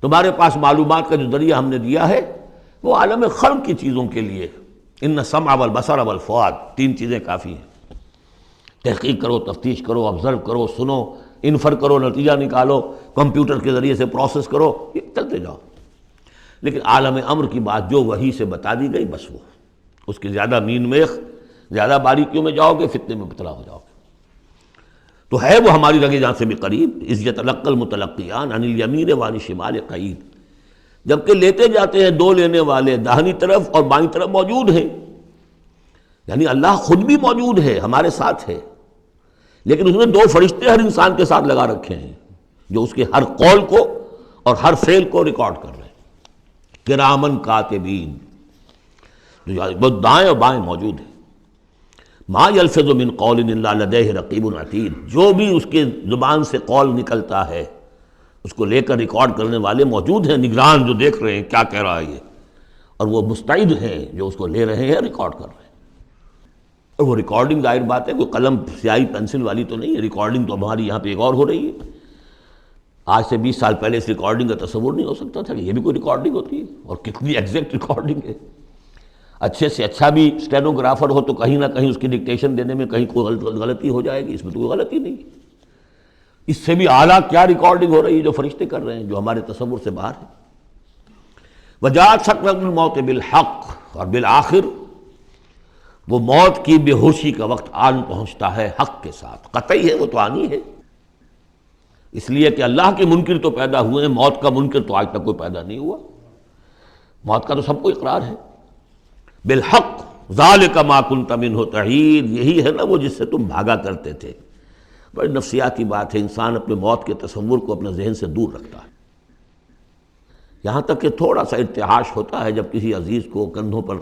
تمہارے پاس معلومات کا جو ذریعہ ہم نے دیا ہے وہ عالم خلق کی چیزوں کے لیے، ان السمع والبصر والفؤاد، 3 چیزیں کافی ہیں۔ تحقیق کرو، تفتیش کرو، آبزرو کرو، سنو، انفر کرو، نتیجہ نکالو، کمپیوٹر کے ذریعے سے پروسیس کرو، یہ چلتے جاؤ۔ لیکن عالم امر کی بات جو وحی سے بتا دی گئی بس وہ، اس کی زیادہ مین میخ، زیادہ باریکیوں میں جاؤ گے فتنے میں مبتلا ہو جاؤ گے۔ تو ہے وہ ہماری رگ جان سے بھی قریب، اذ یتلقی المتلقیان عن الیمین وعن الشمال قعید، جبکہ لیتے جاتے ہیں 2 لینے والے داہنی طرف اور بائیں طرف موجود ہیں، یعنی اللہ خود بھی موجود ہے، ہمارے ساتھ ہے، لیکن اس نے 2 فرشتے ہر انسان کے ساتھ لگا رکھے ہیں جو اس کے ہر قول کو اور ہر فعل کو ریکارڈ کر رہے ہیں، کرامن کاتبین، جو دائیں اور بائیں موجود ہیں۔ ما یلفظ من قول الا لدیہ رقیب عتید، جو بھی اس کے زبان سے قول نکلتا ہے اس کو لے کر ریکارڈ کرنے والے موجود ہیں، نگران جو دیکھ رہے ہیں کیا کہہ رہا ہے یہ، اور وہ مستعد ہیں جو اس کو لے رہے ہیں، ریکارڈ کر رہے ہیں۔ اور وہ ریکارڈنگ ظاہر بات ہے کوئی قلم سیاہی پینسل والی تو نہیں ہے، ریکارڈنگ تو ہماری یہاں پہ ایک اور ہو رہی ہے۔ آج سے 20 سال پہلے اس ریکارڈنگ کا تصور نہیں ہو سکتا تھا کہ یہ بھی کوئی ریکارڈنگ ہوتی ہے، اور کتنی ایگزیکٹ ریکارڈنگ ہے۔ اچھے سے اچھا بھی اسٹینوگرافر ہو تو کہیں نہ کہیں اس کی ڈکٹیشن دینے میں کہیں کوئی غلطی ہو جائے گی، اس میں تو کوئی غلطی نہیں۔ اس سے بھی اعلیٰ کیا ریکارڈنگ ہو رہی ہے جو فرشتے کر رہے ہیں، جو ہمارے تصور سے باہر ہے۔ وجاءت سکرۃ الموت بالحق، اور بالآخر وہ موت کی بے ہوشی کا وقت آن پہنچتا ہے حق کے ساتھ، قطعی ہے وہ تو آنی ہے۔ اس لیے کہ اللہ کے منکر تو پیدا ہوئے ہیں، موت کا منکر تو آج تک کوئی پیدا نہیں ہوا۔ موت کا تو سب کو اقرار ہے۔ بالحق ذالک ما کنت منہ تحید، یہی ہے نا وہ جس سے تم بھاگا کرتے تھے۔ بڑی نفسیاتی بات ہے، انسان اپنے موت کے تصور کو اپنے ذہن سے دور رکھتا ہے، یہاں تک کہ تھوڑا سا ارتعاش ہوتا ہے جب کسی عزیز کو کندھوں پر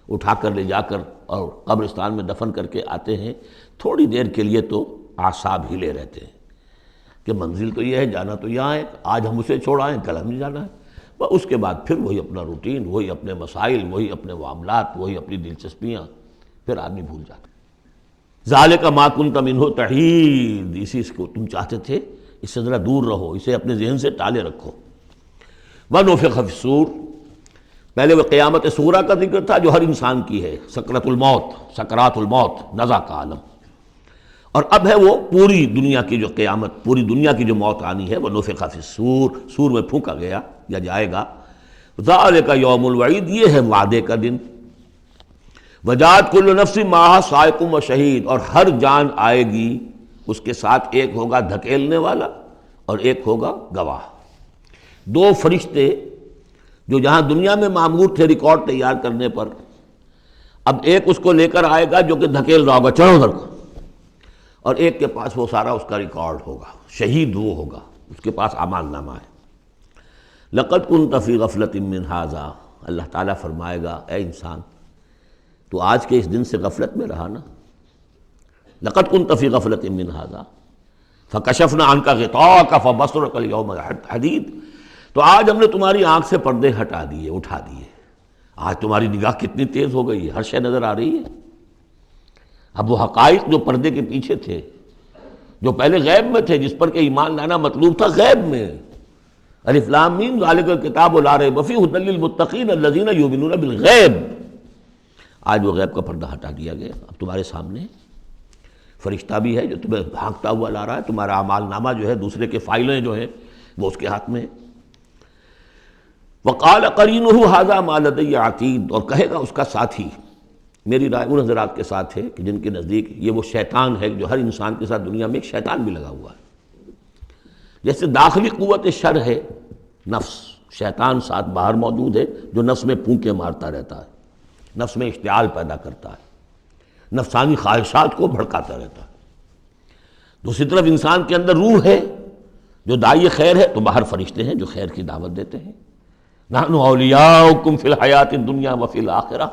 اٹھا کر لے جا کر اور قبرستان میں دفن کر کے آتے ہیں، تھوڑی دیر کے لیے تو اعصاب ہلے رہتے ہیں کہ منزل تو یہ ہے، جانا تو یہاں ہے، آج ہم اسے چھوڑ آئیں کل ہمیں جانا ہے، بس اس کے بعد پھر وہی اپنا روٹین، وہی اپنے مسائل، وہی اپنے معاملات، وہی اپنی دلچسپیاں، پھر آدمی بھول جاتا ہے۔ ذالک ما کنت منہ تحید، اسی کو تم چاہتے تھے، اس سے ذرا دور رہو، اسے اپنے ذہن سے ٹالے رکھو۔ وَنُفِخَ فِی الصُّورِ، پہلے وہ قیامت صغریٰ کا ذکر تھا جو ہر انسان کی ہے، سکرۃ الموت، سکرات الموت، نزع کا عالم، اور اب ہے وہ پوری دنیا کی جو قیامت، پوری دنیا کی جو موت آنی ہے، وَنُفِخَ فِی الصُّورِ، سور میں پھونکا گیا یا جائے گا۔ ذَلِکَ یوم الوعید، یہ ہے وعدے کا دن۔ وجاءت کل نفس معہا سائق و شہید، اور ہر جان آئے گی، اس کے ساتھ ایک ہوگا دھکیلنے والا اور ایک ہوگا گواہ۔ دو فرشتے جو جہاں دنیا میں مامور تھے ریکارڈ تیار کرنے پر، اب ایک اس کو لے کر آئے گا جو کہ دھکیل رہا ہوگا، چڑھو ادھر کو، اور ایک کے پاس وہ سارا اس کا ریکارڈ ہوگا، شہید وہ ہوگا، اس کے پاس اعمال نامہ ہے۔ لقد كنت في غفلة من هذا، اللہ تعالیٰ فرمائے گا اے انسان تو آج کے اس دن سے غفلت میں رہا نا، لقد كنت في غفلة من هذا فكشفنا عنك غطاءك فبصرك اليوم حديد، تو آج ہم نے تمہاری آنکھ سے پردے ہٹا دیے، اٹھا دیے، آج تمہاری نگاہ کتنی تیز ہو گئی ہے، ہر شے نظر آ رہی ہے۔ اب وہ حقائق جو پردے کے پیچھے تھے، جو پہلے غیب میں تھے، جس پر کہ ایمان لانا مطلوب تھا غیب میں، الف لام میم ذالک الکتاب لا ریب فیہ ھدی للمتقین الذین یؤمنون بالغیب، آج وہ غیب کا پردہ ہٹا دیا گیا، اب تمہارے سامنے فرشتہ بھی ہے جو تمہیں بھانکتا ہوا لا رہا ہے، تمہارا اعمال نامہ جو ہے، دوسرے کے فائلیں جو ہیں وہ اس کے ہاتھ میں ہے۔ وقال قرینہ ھذا ما لدی عتید، اور کہے گا اس کا ساتھی، میری رائے ان حضرات کے ساتھ ہے کہ جن کے نزدیک یہ وہ شیطان ہے جو ہر انسان کے ساتھ دنیا میں ایک شیطان بھی لگا ہوا ہے، جیسے داخلی قوت شر ہے نفس، شیطان ساتھ باہر موجود ہے جو نفس میں پھونکے مارتا رہتا ہے، نفس میں اشتعال پیدا کرتا ہے، نفسانی خواہشات کو بھڑکاتا رہتا ہے۔ دوسری طرف انسان کے اندر روح ہے جو داعی خیر ہے، تو باہر فرشتے ہیں جو خیر کی دعوت دیتے ہیں۔ نحن اولیاؤکم فی الحیات الدنیا وفی الآخرہ،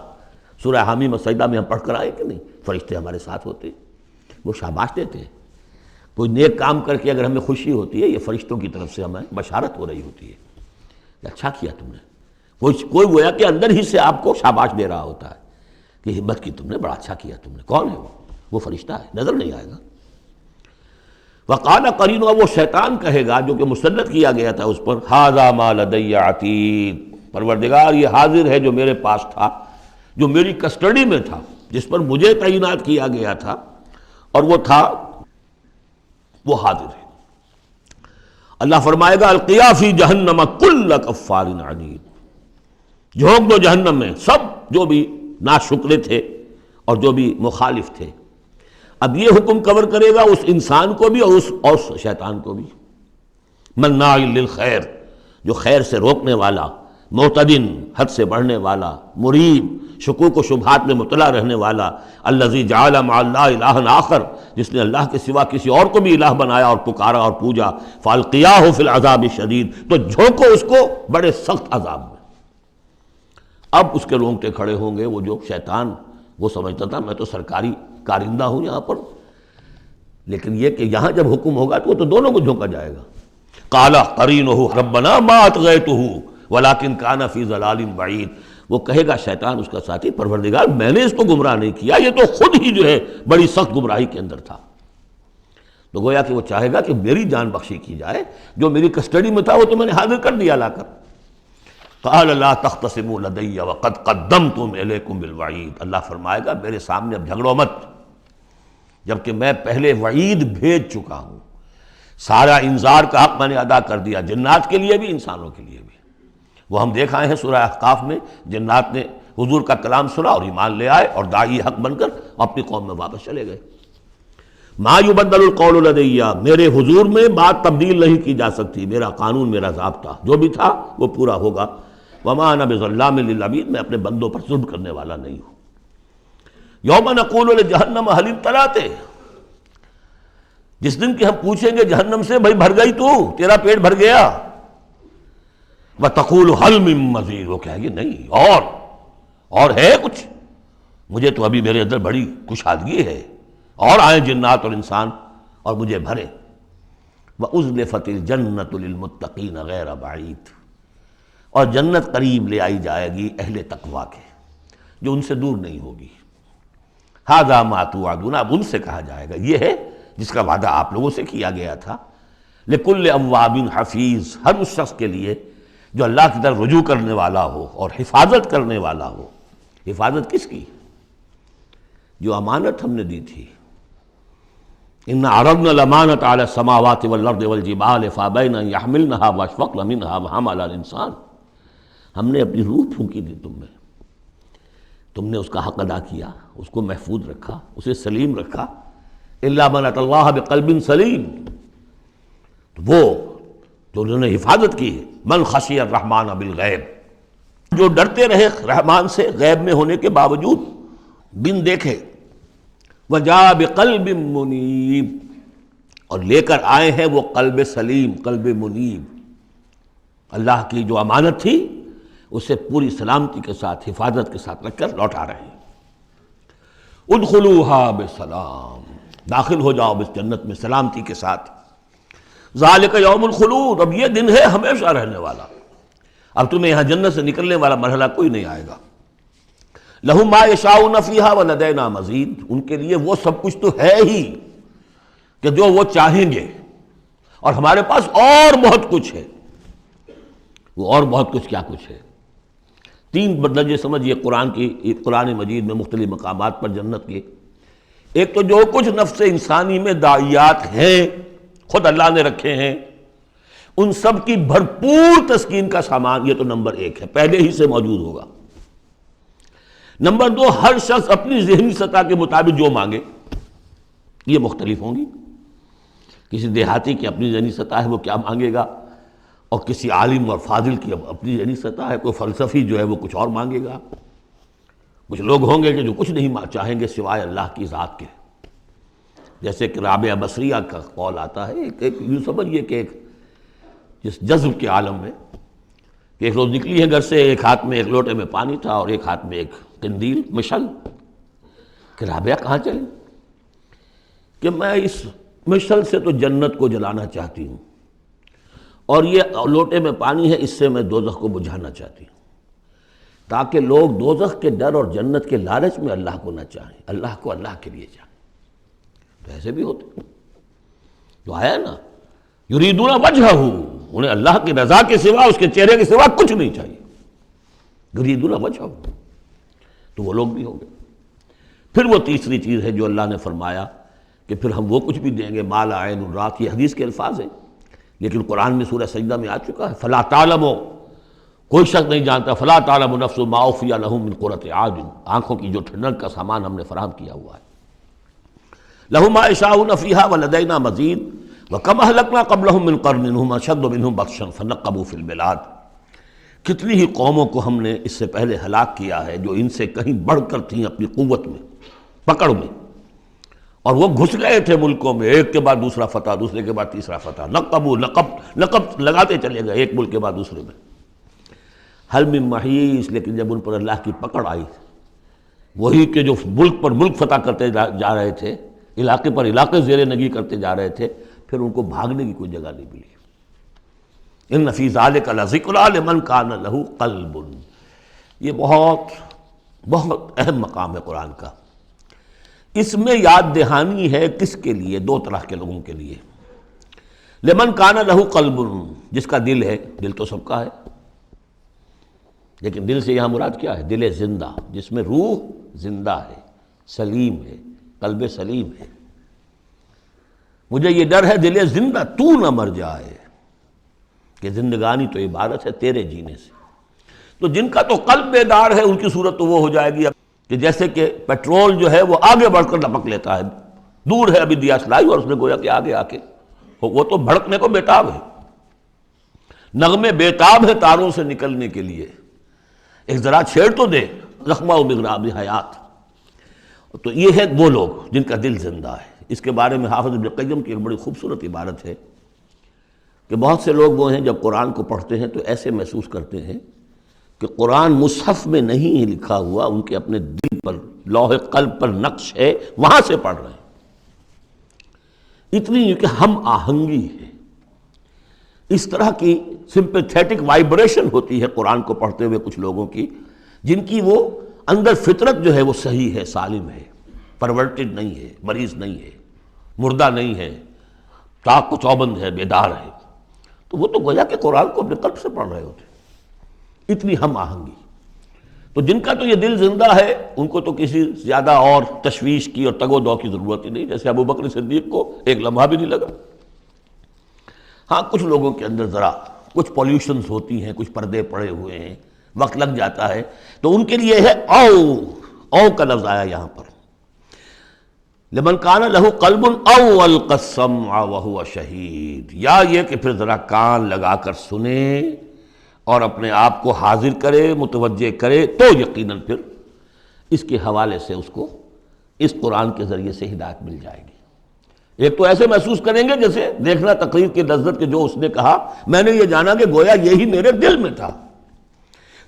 سورہ حامیم سجدہ میں ہم پڑھ کر آئے کہ نہیں، فرشتے ہمارے ساتھ ہوتے ہیں، وہ شاباش دیتے ہیں۔ کوئی نیک کام کر کے اگر ہمیں خوشی ہوتی ہے، یہ فرشتوں کی طرف سے ہمیں بشارت ہو رہی ہوتی ہے کہ اچھا کیا تم نے، کوئی گویا کہ اندر ہی سے آپ کو شاباش دے رہا ہوتا ہے کہ ہمت کی تم نے، بڑا اچھا کیا تم نے۔ کون ہے وہ فرشتہ ہے، نظر نہیں آئے گا۔ وقال قرینہ، وہ شیطان کہے گا جو کہ مسلط کیا گیا تھا اس پر، ھذا ما لدی عتید، پروردگار یہ حاضر ہے جو میرے پاس تھا، جو میری کسٹڈی میں تھا، جس پر مجھے تعینات کیا گیا تھا، اور وہ تھا، وہ حاضر ہے۔ اللہ فرمائے گا القیا فی جہنم کل کفار عنید، جھونک دو جہنم میں سب جو بھی ناشکرے تھے اور جو بھی مخالف تھے۔ اب یہ حکم کور کرے گا اس انسان کو بھی اور اس شیطان کو بھی۔ مناع للخیر، جو خیر سے روکنے والا، معتدن، حد سے بڑھنے والا، مریب، شکوک و شبہات میں مبتلا رہنے والا، الذی جعل مع اللہ الہا آخر، جس نے اللہ کے سوا کسی اور کو بھی الہ بنایا اور پکارا اور پوجا، فالقیاہ فی العذاب الشدید، تو جھونکو اس کو بڑے سخت عذاب میں۔ اب اس کے رونگٹے کھڑے ہوں گے، وہ جو شیطان وہ سمجھتا تھا میں تو سرکاری کارندہ ہوں یہاں پر، لیکن یہ کہ یہاں جب حکم ہوگا تو وہ تو دونوں کو جھونکا جائے گا۔ قال قرینہ ربنا ما اطغیتہ ولکن کان فی ضلال بعید، وہ کہے گا شیطان اس کا ساتھی، پروردگار میں نے اس کو گمراہ نہیں کیا، یہ تو خود ہی جو ہے بڑی سخت گمراہی کے اندر تھا۔ تو گویا کہ وہ چاہے گا کہ میری جان بخشی کی جائے، جو میری کسٹڈی میں تھا وہ تو میں نے حاضر کر دیا لا کر۔ قال لا تختصموا لدی وقد قدمتم الیکم بالوعید، اللہ فرمائے گا میرے سامنے اب جھگڑو مت، جبکہ میں پہلے وعید بھیج چکا ہوں، سارا انذار کا حق میں نے ادا کر دیا، جنات کے لیے بھی انسانوں کے لیے بھی۔ وہ ہم دیکھ آئے ہیں سورہ احقاف میں، جنات نے حضور کا کلام سنا اور ایمان لے آئے اور داعی حق بن کر اپنی قوم میں واپس چلے گئے۔ ما یبدل القول لدی، میرے حضور میں بات تبدیل نہیں کی جا سکتی، میرا قانون، میرا ضابطہ جو بھی تھا وہ پورا ہوگا۔ وما انا بظلام للعبید، میں اپنے بندوں پر ظلم کرنے والا نہیں ہوں۔ یوم نقول لجہنم هل امتلأت، جس دن کہ ہم پوچھیں گے جہنم سے بھائی بھر گئی تو، تیرا پیٹ بھر گیا؟ وتقول هل من مزید، وہ کہے گی نہیں اور ہے کچھ، مجھے تو ابھی میرے اندر بڑی کشادگی ہے، اور آئیں جنات اور انسان اور مجھے بھرے۔ وَأُزْلِفَتِ الْجَنَّةُ لِلْمُتَّقِينَ غَيْرَ بَعِيدٍ، اور جنت قریب لے آئی جائے گی اہل تقویٰ کے، جو ان سے دور نہیں ہوگی۔ هَذَا مَا تُوعَدُونَ، اب ان سے کہا جائے گا یہ ہے جس کا وعدہ آپ لوگوں سے کیا گیا تھا۔ لِكُلِّ أَوَّابٍ حَفِيظٍ، ہر اس شخص کے لیے جو اللہ کی طرف رجوع کرنے والا ہو اور حفاظت کرنے والا ہو۔ حفاظت کس کی؟ جو امانت ہم نے دی تھی۔ إِنَّ عَرَضْنَا الْأَمَانَةَ عَلَى السَّمَاوَاتِ وَالْأَرْضِ وَالْجِبَالِ فَأَبَيْنَ أَن يَحْمِلْنَهَا وَأَشْفَقْنَ مِنْهَا وَحَمَلَهَا الْإِنسَانُ، ہم نے اپنی روح پھونکی تھی تم میں، تم نے اس کا حق ادا کیا، اس کو محفوظ رکھا، اسے سلیم رکھا۔ إِلَّا مَنْ أَتَى اللَّهَ بِقَلْبٍ سَلِيمٍ، تو وہ جو انہوں نے حفاظت کی، مَنْ خَشِيَ الرَّحْمَنَ بِالْغَيْبِ، جو ڈرتے رہے رحمان سے غیب میں ہونے کے باوجود، بن دیکھے۔ وَجَاءَ بِقَلْبٍ مُنِيبٍ، اور لے کر آئے ہیں وہ قلب سلیم، قلب منیب، اللہ کی جو امانت تھی اسے پوری سلامتی کے ساتھ، حفاظت کے ساتھ رکھ کر لوٹا رہے ہیں۔ ادخلوها بسلام، داخل ہو جاؤ اس جنت میں سلامتی کے ساتھ۔ ذالک یوم الخلود، اب یہ دن ہے ہمیشہ رہنے والا، اب تمہیں یہاں جنت سے نکلنے والا مرحلہ کوئی نہیں آئے گا۔ لہم ما یشاؤون فیہا ولدینا مزید، ان کے لیے وہ سب کچھ تو ہے ہی کہ جو وہ چاہیں گے، اور ہمارے پاس اور بہت کچھ ہے۔ وہ اور بہت کچھ کیا کچھ ہے؟ تین درجے سمجھیے قرآن مجید میں مختلف مقامات پر جنت کے۔ ایک تو جو کچھ نفس انسانی میں داعیات ہیں خود اللہ نے رکھے ہیں، ان سب کی بھرپور تسکین کا سامان، یہ تو نمبر ایک ہے، پہلے ہی سے موجود ہوگا۔ نمبر دو، ہر شخص اپنی ذہنی سطح کے مطابق جو مانگے، یہ مختلف ہوں گی۔ کسی دیہاتی کی اپنی ذہنی سطح ہے، وہ کیا مانگے گا، اور کسی عالم اور فاضل کی اپنی ذہنی سطح ہے، کوئی فلسفی جو ہے وہ کچھ اور مانگے گا۔ کچھ لوگ ہوں گے کہ جو کچھ نہیں چاہیں گے سوائے اللہ کی ذات کے، جیسے کہ رابعہ بصریہ کا قول آتا ہے، ایک یوں سمجھیے کہ ایک جس جذب کے عالم میں کہ ایک روز نکلی ہے گھر سے، ایک ہاتھ میں ایک لوٹے میں پانی تھا اور ایک ہاتھ میں ایک قندیل، مشعل، کہ رابعہ کہاں چلی؟ کہ میں اس مشعل سے تو جنت کو جلانا چاہتی ہوں، اور یہ لوٹے میں پانی ہے، اس سے میں دوزخ کو بجھانا چاہتی ہوں، تاکہ لوگ دوزخ کے ڈر اور جنت کے لالچ میں اللہ کو نہ چاہیں، اللہ کو اللہ کے لیے چاہیں۔ تو ایسے بھی ہوتے ہیں، تو آیا نا یریدون وجہہ، انہیں اللہ کی رضا کے سوا، اس کے چہرے کے سوا کچھ نہیں چاہیے، یریدون وجہہ، تو وہ لوگ بھی ہوں گے۔ پھر وہ تیسری چیز ہے جو اللہ نے فرمایا کہ پھر ہم وہ کچھ بھی دیں گے، ما لا عین رات، یہ حدیث کے الفاظ ہیں لیکن قرآن میں سورہ سجدہ میں آ چکا ہے، فلا تعلم، کوئی شخص نہیں جانتا، فلا تعلم نفس ما اخفی لہم من قرۃ اعین، آنکھوں کی جو ٹھنڈک کا سامان ہم نے فراہم کیا ہوا ہے۔ لہم ما یشاؤون فیہا ولدینا مزید، وکم اہلکنا قبلہم من قرن ھم اشد منہم بطشا فنقبوا فی البلاد، کتنی ہی قوموں کو ہم نے اس سے پہلے ہلاک کیا ہے جو ان سے کہیں بڑھ کر تھیں اپنی قوت میں، پکڑ میں، اور وہ گھس گئے تھے ملکوں میں، ایک کے بعد دوسرا فتح، دوسرے کے بعد تیسرا فتح، نقب لگاتے چلے گئے ایک ملک کے بعد دوسرے میں۔ حل من محیص، لیکن جب ان پر اللہ کی پکڑ آئی، وہی کہ جو ملک پر ملک فتح کرتے جا رہے تھے، علاقے پر علاقے زیر نگی کرتے جا رہے تھے، پھر ان کو بھاگنے کی کوئی جگہ نہیں ملی۔ ان فی ذلک لذکری لمن کان لہ قلب، یہ بہت بہت اہم مقام ہے قرآن کا۔ اس میں یاد دہانی ہے کس کے لیے؟ دو طرح کے لوگوں کے لیے۔ لمن کان لہ قلب، جس کا دل ہے، دل تو سب کا ہے، لیکن دل سے یہاں مراد کیا ہے؟ دل زندہ، جس میں روح زندہ ہے، سلیم ہے، قلب سلیم ہے۔ مجھے یہ ڈر ہے دل زندہ تو نہ مر جائے، کہ زندگانی تو عبارت ہے تیرے جینے سے۔ تو جن کا تو قلب بیدار ہے ان کی صورت تو وہ ہو جائے گی کہ جیسے کہ پیٹرول جو ہے وہ آگے بڑھ کر لپک لیتا ہے دور ہے ابھی دیا سلائی، اور اس نے گویا کہ آگے آ کے وہ تو بھڑکنے کو بیتاب ہے، نغمے بیتاب ہے تاروں سے نکلنے کے لیے، ایک ذرا چھیڑ تو دے زخمہ و بغراب حیات۔ تو یہ ہے وہ لوگ جن کا دل زندہ ہے۔ اس کے بارے میں حافظ ابن قیم کی ایک بڑی خوبصورت عبارت ہے کہ بہت سے لوگ وہ ہیں جب قرآن کو پڑھتے ہیں تو ایسے محسوس کرتے ہیں کہ قرآن مصحف میں نہیں لکھا ہوا، ان کے اپنے دل پر لوح قلب پر نقش ہے، وہاں سے پڑھ رہے ہیں۔ اتنی کہ ہم آہنگی ہے، اس طرح کی سمپیتھیٹک وائبریشن ہوتی ہے قرآن کو پڑھتے ہوئے کچھ لوگوں کی، جن کی وہ اندر فطرت جو ہے وہ صحیح ہے، سالم ہے، پرورٹڈ نہیں ہے، مریض نہیں ہے، مردہ نہیں ہے، چاق و چوبند ہے، بیدار ہے، تو وہ تو گویا کہ قرآن کو اپنے قلب سے پڑھ رہے ہوتے، اتنی ہم آہنگی۔ تو جن کا تو یہ دل زندہ ہے ان کو تو کسی زیادہ اور تشویش کی اور تگ و دو کی ضرورت ہی نہیں، جیسے ابو بکر صدیق کو ایک لمحہ بھی نہیں لگا۔ ہاں کچھ لوگوں کے اندر ذرا کچھ پولیوشنز ہوتی ہیں، کچھ پردے پڑے ہوئے ہیں، وقت لگ جاتا ہے، تو ان کے لیے ہے او کا لفظ آیا یہاں پر، لمن کان لہ قلب او القى السمع وهو شہید، یا یہ کہ پھر ذرا کان لگا کر سنے اور اپنے آپ کو حاضر کرے، متوجہ کرے، تو یقیناً پھر اس کے حوالے سے اس کو اس قرآن کے ذریعے سے ہدایت مل جائے گی۔ ایک تو ایسے محسوس کریں گے جیسے دیکھنا تقریر کی لذت کہ جو اس نے کہا میں نے یہ جانا کہ گویا یہی میرے دل میں تھا۔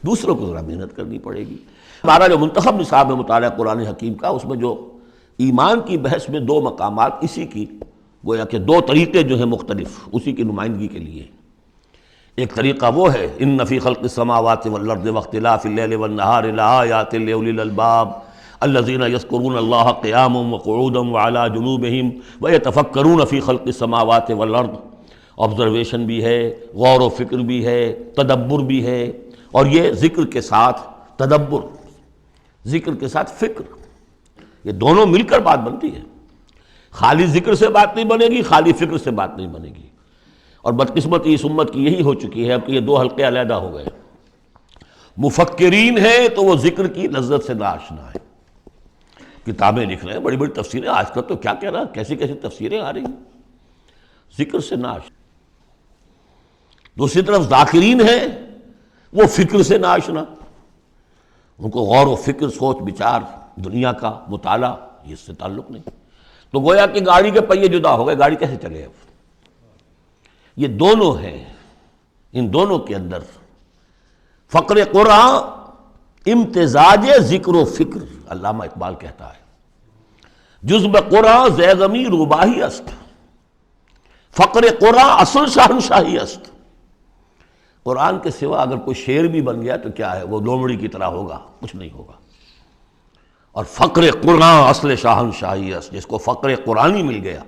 دوسروں کو ذرا محنت کرنی پڑے گی۔ ہمارا جو منتخب نصاب ہے مطالعہ قرآن حکیم کا، اس میں جو ایمان کی بحث میں دو مقامات اسی کی گویا کہ دو طریقے جو ہیں مختلف اسی کی نمائندگی کے لیے، ایک طریقہ وہ ہے ان فی خلق السماوات والارض واختلاف اللیل والنہار لآیات لأولی الالباب الذین یذکرون اللہ قیاما وقعودا وعلی جنوبہم ویتفکرون فی خلق السماوات والارض، آبزرویشن بھی ہے، غور و فکر بھی ہے، تدبر بھی ہے، اور یہ ذکر کے ساتھ تدبر، ذکر کے ساتھ فکر، یہ دونوں مل کر بات بنتی ہے۔ خالی ذکر سے بات نہیں بنے گی، خالی فکر سے بات نہیں بنے گی، اور بدقسمتی اس امت کی یہی ہو چکی ہے اب کہ یہ دو حلقے علیحدہ ہو گئے۔ مفکرین ہیں تو وہ ذکر کی لذت سے ناآشنا ہے، کتابیں لکھ رہے ہیں، بڑی بڑی تفسیریں، آج کل تو کیا کہہ رہا، کیسی کیسی تفسیریں آ رہی ہیں، ذکر سے ناآشنا۔ دوسری طرف ذاکرین ہیں وہ فکر سے ناآشنا، ان کو غور و فکر، سوچ بچار، دنیا کا مطالعہ اس سے تعلق نہیں، تو گویا کہ گاڑی کے پہیے جدا ہو گئے، گاڑی کیسے چلے اب؟ یہ دونوں ہیں، ان دونوں کے اندر فقر قرآن امتزاج ذکر و فکر، علامہ اقبال کہتا ہے جزب قرآن زیغمی روباہی است، فقر قرآن اصل شہنشاہی است۔ قرآن کے سوا اگر کوئی شعر بھی بن گیا تو کیا ہے، وہ لومڑی کی طرح ہوگا، کچھ نہیں ہوگا، اور فقر قرآن اصل شہنشاہی است، جس کو فقر قرآنی مل گیا،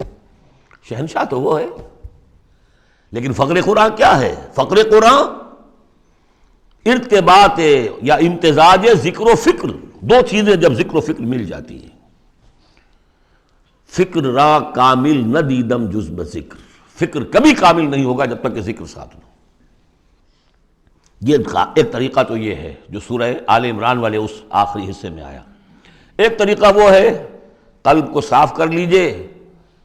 شہنشاہ تو وہ ہے۔ لیکن فقر قرآن کیا ہے؟ فقر قرآن ارتباط یا امتزاج ذکر و فکر، دو چیزیں جب ذکر و فکر مل جاتی ہیں۔ فکر را کامل نہ دیدم جز بذکر، فکر کبھی کامل نہیں ہوگا جب تک کہ ذکر ساتھ نہ۔ یہ ایک طریقہ تو یہ ہے جو سورہ آل عمران والے اس آخری حصے میں آیا۔ ایک طریقہ وہ ہے قلب کو صاف کر لیجئے،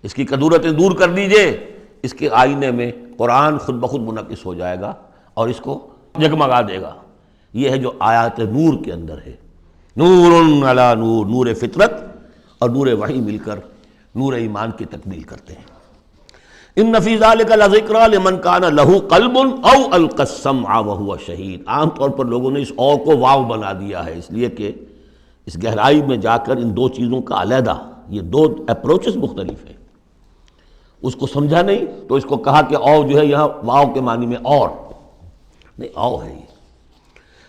اس کی کدورتیں دور کر لیجئے، اس کے آئینے میں قرآن خود بخود منعکس ہو جائے گا اور اس کو جگمگا دے گا۔ یہ ہے جو آیات نور کے اندر ہے، نور علی نور، نور فطرت اور نور وحی مل کر نور ایمان کی تکمیل کرتے ہیں۔ ان فی ذلک لذکری لمن کان لہ قلب او القی السمع وہو شہید۔ عام طور پر لوگوں نے اس او کو واو بنا دیا ہے، اس لیے کہ اس گہرائی میں جا کر ان دو چیزوں کا علیحدہ، یہ دو اپروچز مختلف ہیں، اس کو سمجھا نہیں تو اس کو کہا کہ او جو ہے یہاں واو کے معنی میں اور نہیں، او ہے یہ۔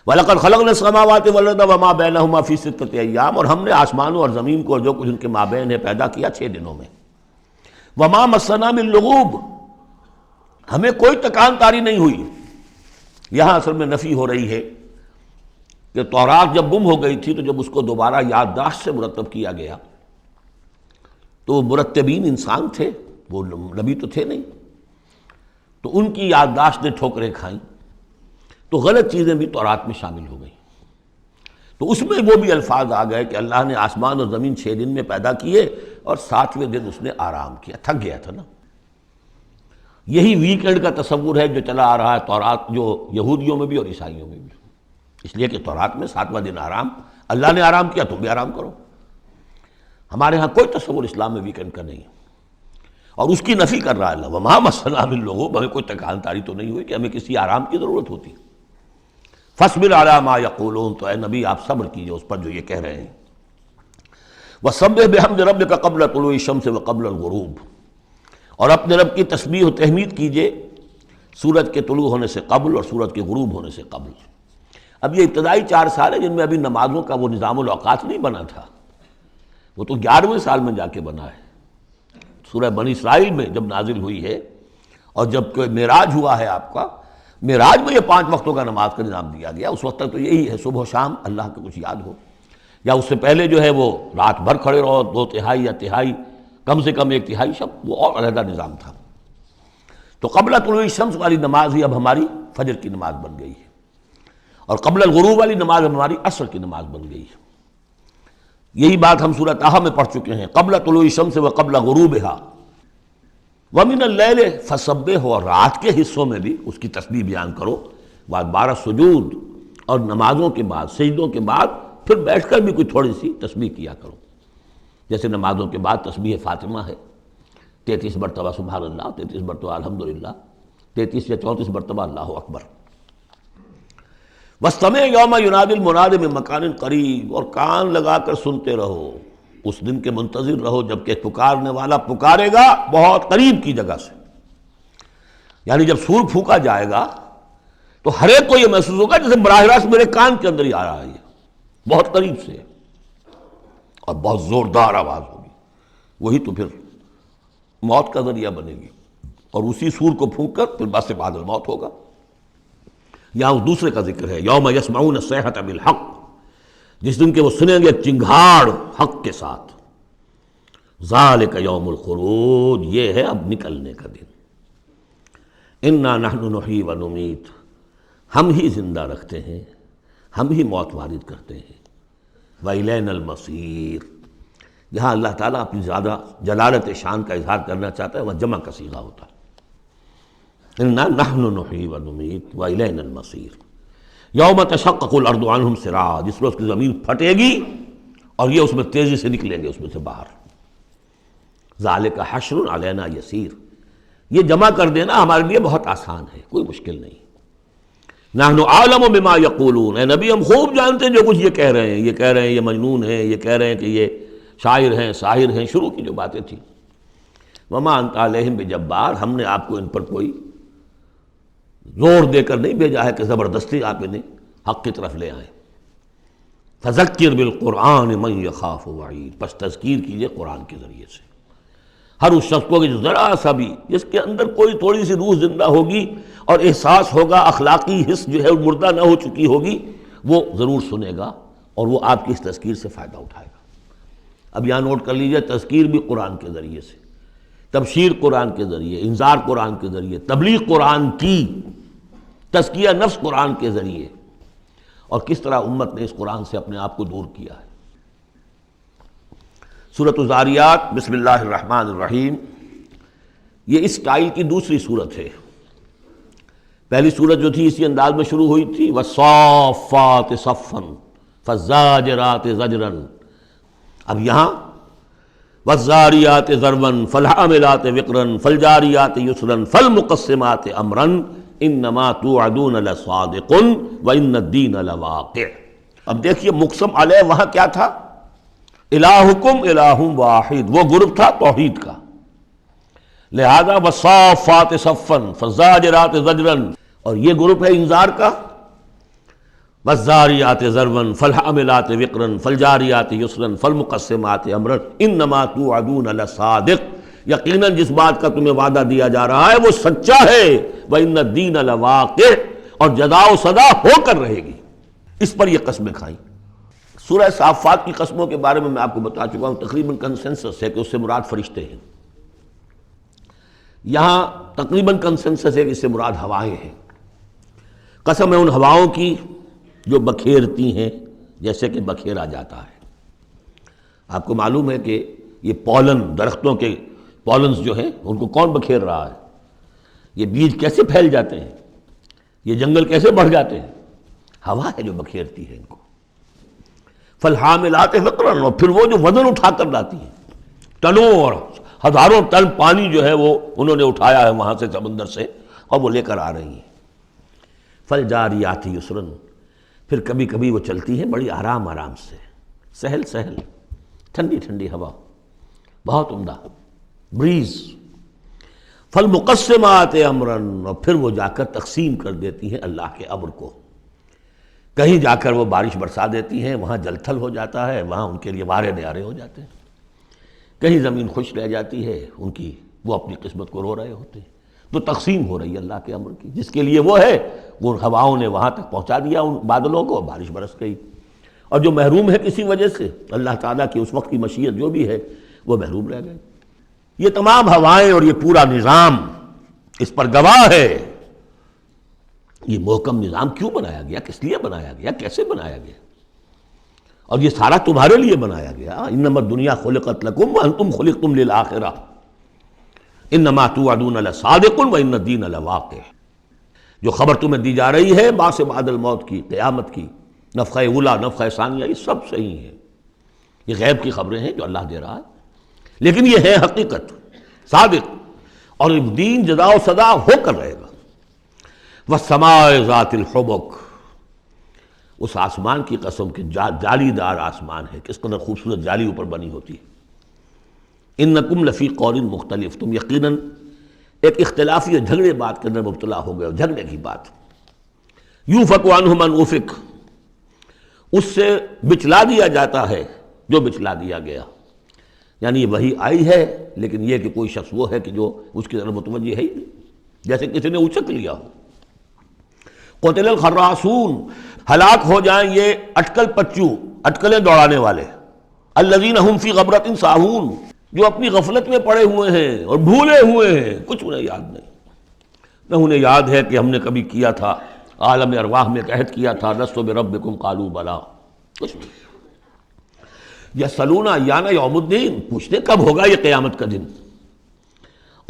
وَلَقَدْ خَلَقْنَا السَّمَاوَاتِ وَالْأَرْضَ وَمَا بَيْنَهُمَا فِي سِتَّةِ أَيَّامٍ، اور ہم نے آسمانوں اور زمین کو اور جو کچھ ان کے مابین ہے پیدا کیا 6 دنوں میں۔ وَمَا مَسَّنَا مِن لُغُوبٍ، ہمیں کوئی تکان تاری نہیں ہوئی۔ یہاں اصل میں نفی ہو رہی ہے کہ تورات جب گم ہو گئی تھی تو جب اس کو دوبارہ یادداشت سے مرتب کیا گیا تو مرتبین انسان تھے، وہ نبی تو تھے نہیں، تو ان کی یادداشت نے ٹھوکریں کھائیں، تو غلط چیزیں بھی تورات میں شامل ہو گئیں، تو اس میں وہ بھی الفاظ آ گئے کہ اللہ نے آسمان اور زمین 6 دن میں پیدا کیے، اور 7ویں دن اس نے آرام کیا، تھک گیا تھا نا۔ یہی ویکینڈ کا تصور ہے جو چلا آ رہا ہے تورات، جو یہودیوں میں بھی اور عیسائیوں میں بھی، اس لیے کہ تورات میں 7واں دن آرام، اللہ نے آرام کیا تم بھی آرام کرو۔ ہمارے ہاں کوئی تصور اسلام میں ویکینڈ کا نہیں ہے، اور اس کی نفی کر رہا ہے اللہ، وما مسنا من لغوب، ہمیں کوئی تکان تاری تو نہیں ہوئی کہ ہمیں کسی آرام کی ضرورت ہوتی۔ فاصبر علی ما یقولون، تو اے نبی آپ صبر کیجئے اس پر جو یہ کہہ رہے ہیں۔ وسبح بحمد ربک قبل طلوع الشمس وقبل الغروب، اور اپنے رب کی تسبیح و تحمید کیجئے سورج کے طلوع ہونے سے قبل اور سورج کے غروب ہونے سے قبل۔ اب یہ ابتدائی 4 سال ہیں جن میں ابھی نمازوں کا وہ نظام الاوقات نہیں بنا تھا، وہ تو 11ویں سال میں جا کے بنا ہے۔ سورہ بنی اسرائیل میں جب نازل ہوئی ہے اور جب کہ معراج ہوا ہے آپ کا، معراج میں یہ 5 وقتوں کا نماز کا نظام دیا گیا، اس وقت تک تو یہی ہے صبح و شام اللہ کا کچھ یاد ہو، یا اس سے پہلے جو ہے وہ رات بھر کھڑے رہو 2 تہائی یا تہائی، کم سے کم 1 تہائی شب، وہ اور علیحدہ نظام تھا۔ تو قبل طلوع الشمس والی نماز ہی اب ہماری فجر کی نماز بن گئی ہے، اور قبل الغروب والی نماز ہماری عصر کی نماز بن گئی ہے۔ یہی بات ہم سورہ طٰہٰ میں پڑھ چکے ہیں، قبل طلوع الشمس وقبل غروبہا ومن اللیل فسبح، اور رات کے حصوں میں بھی اس کی تسبیح بیان کرو، وادبار السجود، اور نمازوں کے بعد سجدوں کے بعد پھر بیٹھ کر بھی کوئی تھوڑی سی تسبیح کیا کرو، جیسے نمازوں کے بعد تسبیح فاطمہ ہے 33 مرتبہ سبحان اللہ، 33 مرتبہ الحمدللہ، 33 یا 34 مرتبہ اللہ اکبر۔ وَاسْتَمِعْ يَوْمَ يُنَادِ الْمُنَادِ مِن مَّكَانٍ قَرِيبٍ، اور کان لگا کر سنتے رہو، اس دن کے منتظر رہو جب کہ پکارنے والا پکارے گا بہت قریب کی جگہ سے۔ یعنی جب سور پھونکا جائے گا تو ہر ایک کو یہ محسوس ہوگا جیسے براہ راست میرے کان کے اندر ہی آ رہا ہے، یہ بہت قریب سے اور بہت زوردار آواز ہوگی، وہی تو پھر موت کا ذریعہ بنے گی، اور اسی سور کو پھونک کر پھر بس بعد الموت ہوگا۔ یہاں اس دوسرے کا ذکر ہے، یوم یسمعون الصیحۃ بالحق، جس دن کہ وہ سنیں گے چنگھاڑ حق کے ساتھ۔ ذالک یوم الخروج، یہ ہے اب نکلنے کا دن۔ انا نحن نحیی و نمیت، ہم ہی زندہ رکھتے ہیں، ہم ہی موت وارد کرتے ہیں۔ وإلینا المصیر، یہاں اللہ تعالیٰ اپنی زیادہ جلالت شان کا اظہار کرنا چاہتا ہے، وہ جمع کا صیغہ ہوتا ہے۔ انا نحن نحیی و نمیت وإلینا المصیر، یوم تشقق الارض عنہم سراعا، جس میں اس کی زمین پھٹے گی اور یہ اس میں تیزی سے نکلیں گے اس میں سے باہر۔ ذالک حشر علینا یسیر، یہ جمع کر دینا ہمارے لیے بہت آسان ہے، کوئی مشکل نہیں۔ نحن اعلم بما یقولون، اے نبی ہم خوب جانتے ہیں جو کچھ یہ کہہ رہے ہیں، یہ کہہ رہے ہیں یہ مجنون ہیں، یہ کہہ رہے ہیں کہ یہ شاعر ہیں ساحر ہیں، شروع کی جو باتیں تھیں۔ وما انت علیہم بجبار، ہم نے آپ کو ان پر کوئی زور دے کر نہیں بھیجا ہے کہ زبردستی آپ انہیں حق کی طرف لے آئیں۔ فذکر بالقرآن من یخاف وعید، پس تذکیر کیجئے قرآن کے ذریعے سے ہر اس شخص کو کہ جو ذرا سا بھی، جس کے اندر کوئی تھوڑی سی روح زندہ ہوگی اور احساس ہوگا، اخلاقی حس جو ہے مردہ نہ ہو چکی ہوگی، وہ ضرور سنے گا اور وہ آپ کی اس تذکیر سے فائدہ اٹھائے گا۔ اب یہاں نوٹ کر لیجئے، تذکیر بھی قرآن کے ذریعے سے، تبشیر قرآن کے ذریعے، انذار قرآن کے ذریعے، تبلیغ قرآن کی، تزکیہ نفس قرآن کے ذریعے، اور کس طرح امت نے اس قرآن سے اپنے آپ کو دور کیا ہے۔ سورۃ الذاریات، بسم اللہ الرحمن الرحیم، یہ اس سٹائل کی دوسری صورت ہے۔ پہلی صورت جو تھی اسی انداز میں شروع ہوئی تھی، والصافات صفا فالزاجرات زجرا، اب یہاں والذاریات ذروا فالحاملات وقرا فالجاریات یسرا فالمقسمات امرا انما توعدون لصادق وان الدین لواقع۔ اب دیکھیے مقسم علیہ وہاں کیا تھا؟ الہکم الہ واحد، وہ گروپ تھا توحید کا، لہذا والصافات صفا فالزاجرات زجرا، اور یہ گروپ ہے انذار کا، والذاریات ذروا فالحاملات وقرا فالجاریات یسرا فالمقسمات امرا انما توعدون لصادق، یقیناً جس بات کا تمہیں وعدہ دیا جا رہا ہے وہ سچا ہے، وَإِنَّ الدِّينَ لَوَاقِعٌ، اور جزا و سزا ہو کر رہے گی۔ اس پر یہ قسمیں کھائیں۔ سورہ صافات کی قسموں کے بارے میں آپ کو بتا چکا ہوں، تقریباً کنسنسس ہے کہ اس سے مراد فرشتے ہیں۔ یہاں تقریباً کنسنسس ہے کہ اس سے مراد ہوائیں ہیں۔ قسم ہے ان ہواؤں کی جو بکھیرتی ہیں جیسے کہ بکھیرا جاتا ہے۔ آپ کو معلوم ہے کہ یہ پولن، درختوں کے پولنز جو ہیں ان کو کون بکھیر رہا ہے؟ یہ بیج کیسے پھیل جاتے ہیں؟ یہ جنگل کیسے بڑھ جاتے ہیں؟ ہوا ہے جو بکھیرتی ہے ان کو۔ فالحاملات وقرا، اور پھر وہ جو وزن اٹھا کر لاتی ہیں، ٹنوں اور ہزاروں ٹن پانی جو ہے وہ انہوں نے اٹھایا ہے وہاں سے سمندر سے، اور وہ لے کر آ رہی ہیں۔ فالجاریات یسرا، پھر کبھی کبھی وہ چلتی ہیں بڑی آرام آرام سے، سہل سہل، ٹھنڈی ٹھنڈی ہوا، بہت عمدہ بریز۔ فالمقسمات امرا، اور پھر وہ جا کر تقسیم کر دیتی ہیں اللہ کے امر کو، کہیں جا کر وہ بارش برسا دیتی ہیں، وہاں جل تھل ہو جاتا ہے، وہاں ان کے لیے وارے نیارے ہو جاتے ہیں، کہیں زمین خشک رہ جاتی ہے ان کی، وہ اپنی قسمت کو رو رہے ہوتے ہیں۔ تو تقسیم ہو رہی ہے اللہ کے امر کی، جس کے لیے وہ ہے وہ ہواؤں نے وہاں تک پہنچا دیا ان بادلوں کو، بارش برس گئی، اور جو محروم ہے کسی وجہ سے اللہ تعالیٰ کی اس وقت کی مشیت جو بھی ہے وہ محروم رہ گئے۔ یہ تمام ہوائیں اور یہ پورا نظام اس پر گواہ ہے۔ یہ محکم نظام کیوں بنایا گیا، کس لیے بنایا گیا، کیسے بنایا گیا، اور یہ سارا تمہارے لیے بنایا گیا۔ انما الدنیا خلقت لکم وانتم خلقتم للآخرہ انما توعدون لصادق وان الدین لواقع۔ جو خبر تمہیں دی جا رہی ہے بعث بعد الموت کی، قیامت کی، نفخہ اولیٰ، نفخہ ثانیہ، یہ سب صحیح ہے، یہ غیب کی خبریں ہیں جو اللہ دے رہا ہے، لیکن یہ ہے حقیقت، صادق، اور دین جزا و سزا ہو کر رہے گا۔ والسماء ذات الحبک، اس آسمان کی قسم کہ جالی دار آسمان ہے، کس قدر خوبصورت جالی اوپر بنی ہوتی ہے۔ انکم لفی قول مختلف، تم یقیناً ایک اختلافی جھگڑے بات کے اندر مبتلا ہو گئے ہو، جھگڑے کی بات۔ یوفک عنہ من افک، اس سے بچلا دیا جاتا ہے جو بچلا دیا گیا، یعنی وہی آئی ہے لیکن یہ کہ کوئی شخص وہ ہے کہ جو اس کی طرف متوجہ ہے ہی نہیں، جیسے کسی نے اچک لیا ہو۔ قتل الخراصون، ہلاک ہو جائیں یہ اٹکل پچو، اٹکلیں دوڑانے والے، الذین هم فی غمرۃ ساہون، جو اپنی غفلت میں پڑے ہوئے ہیں اور بھولے ہوئے ہیں، کچھ انہیں یاد نہیں۔ نہ انہیں یاد ہے کہ ہم نے کبھی کیا تھا، عالم ارواح میں عہد کیا تھا، لست بربکم قالوا بلا، کچھ نہیں۔ یسألون ایان یوم الدین، پوچھتے کب ہوگا یہ قیامت کا دن،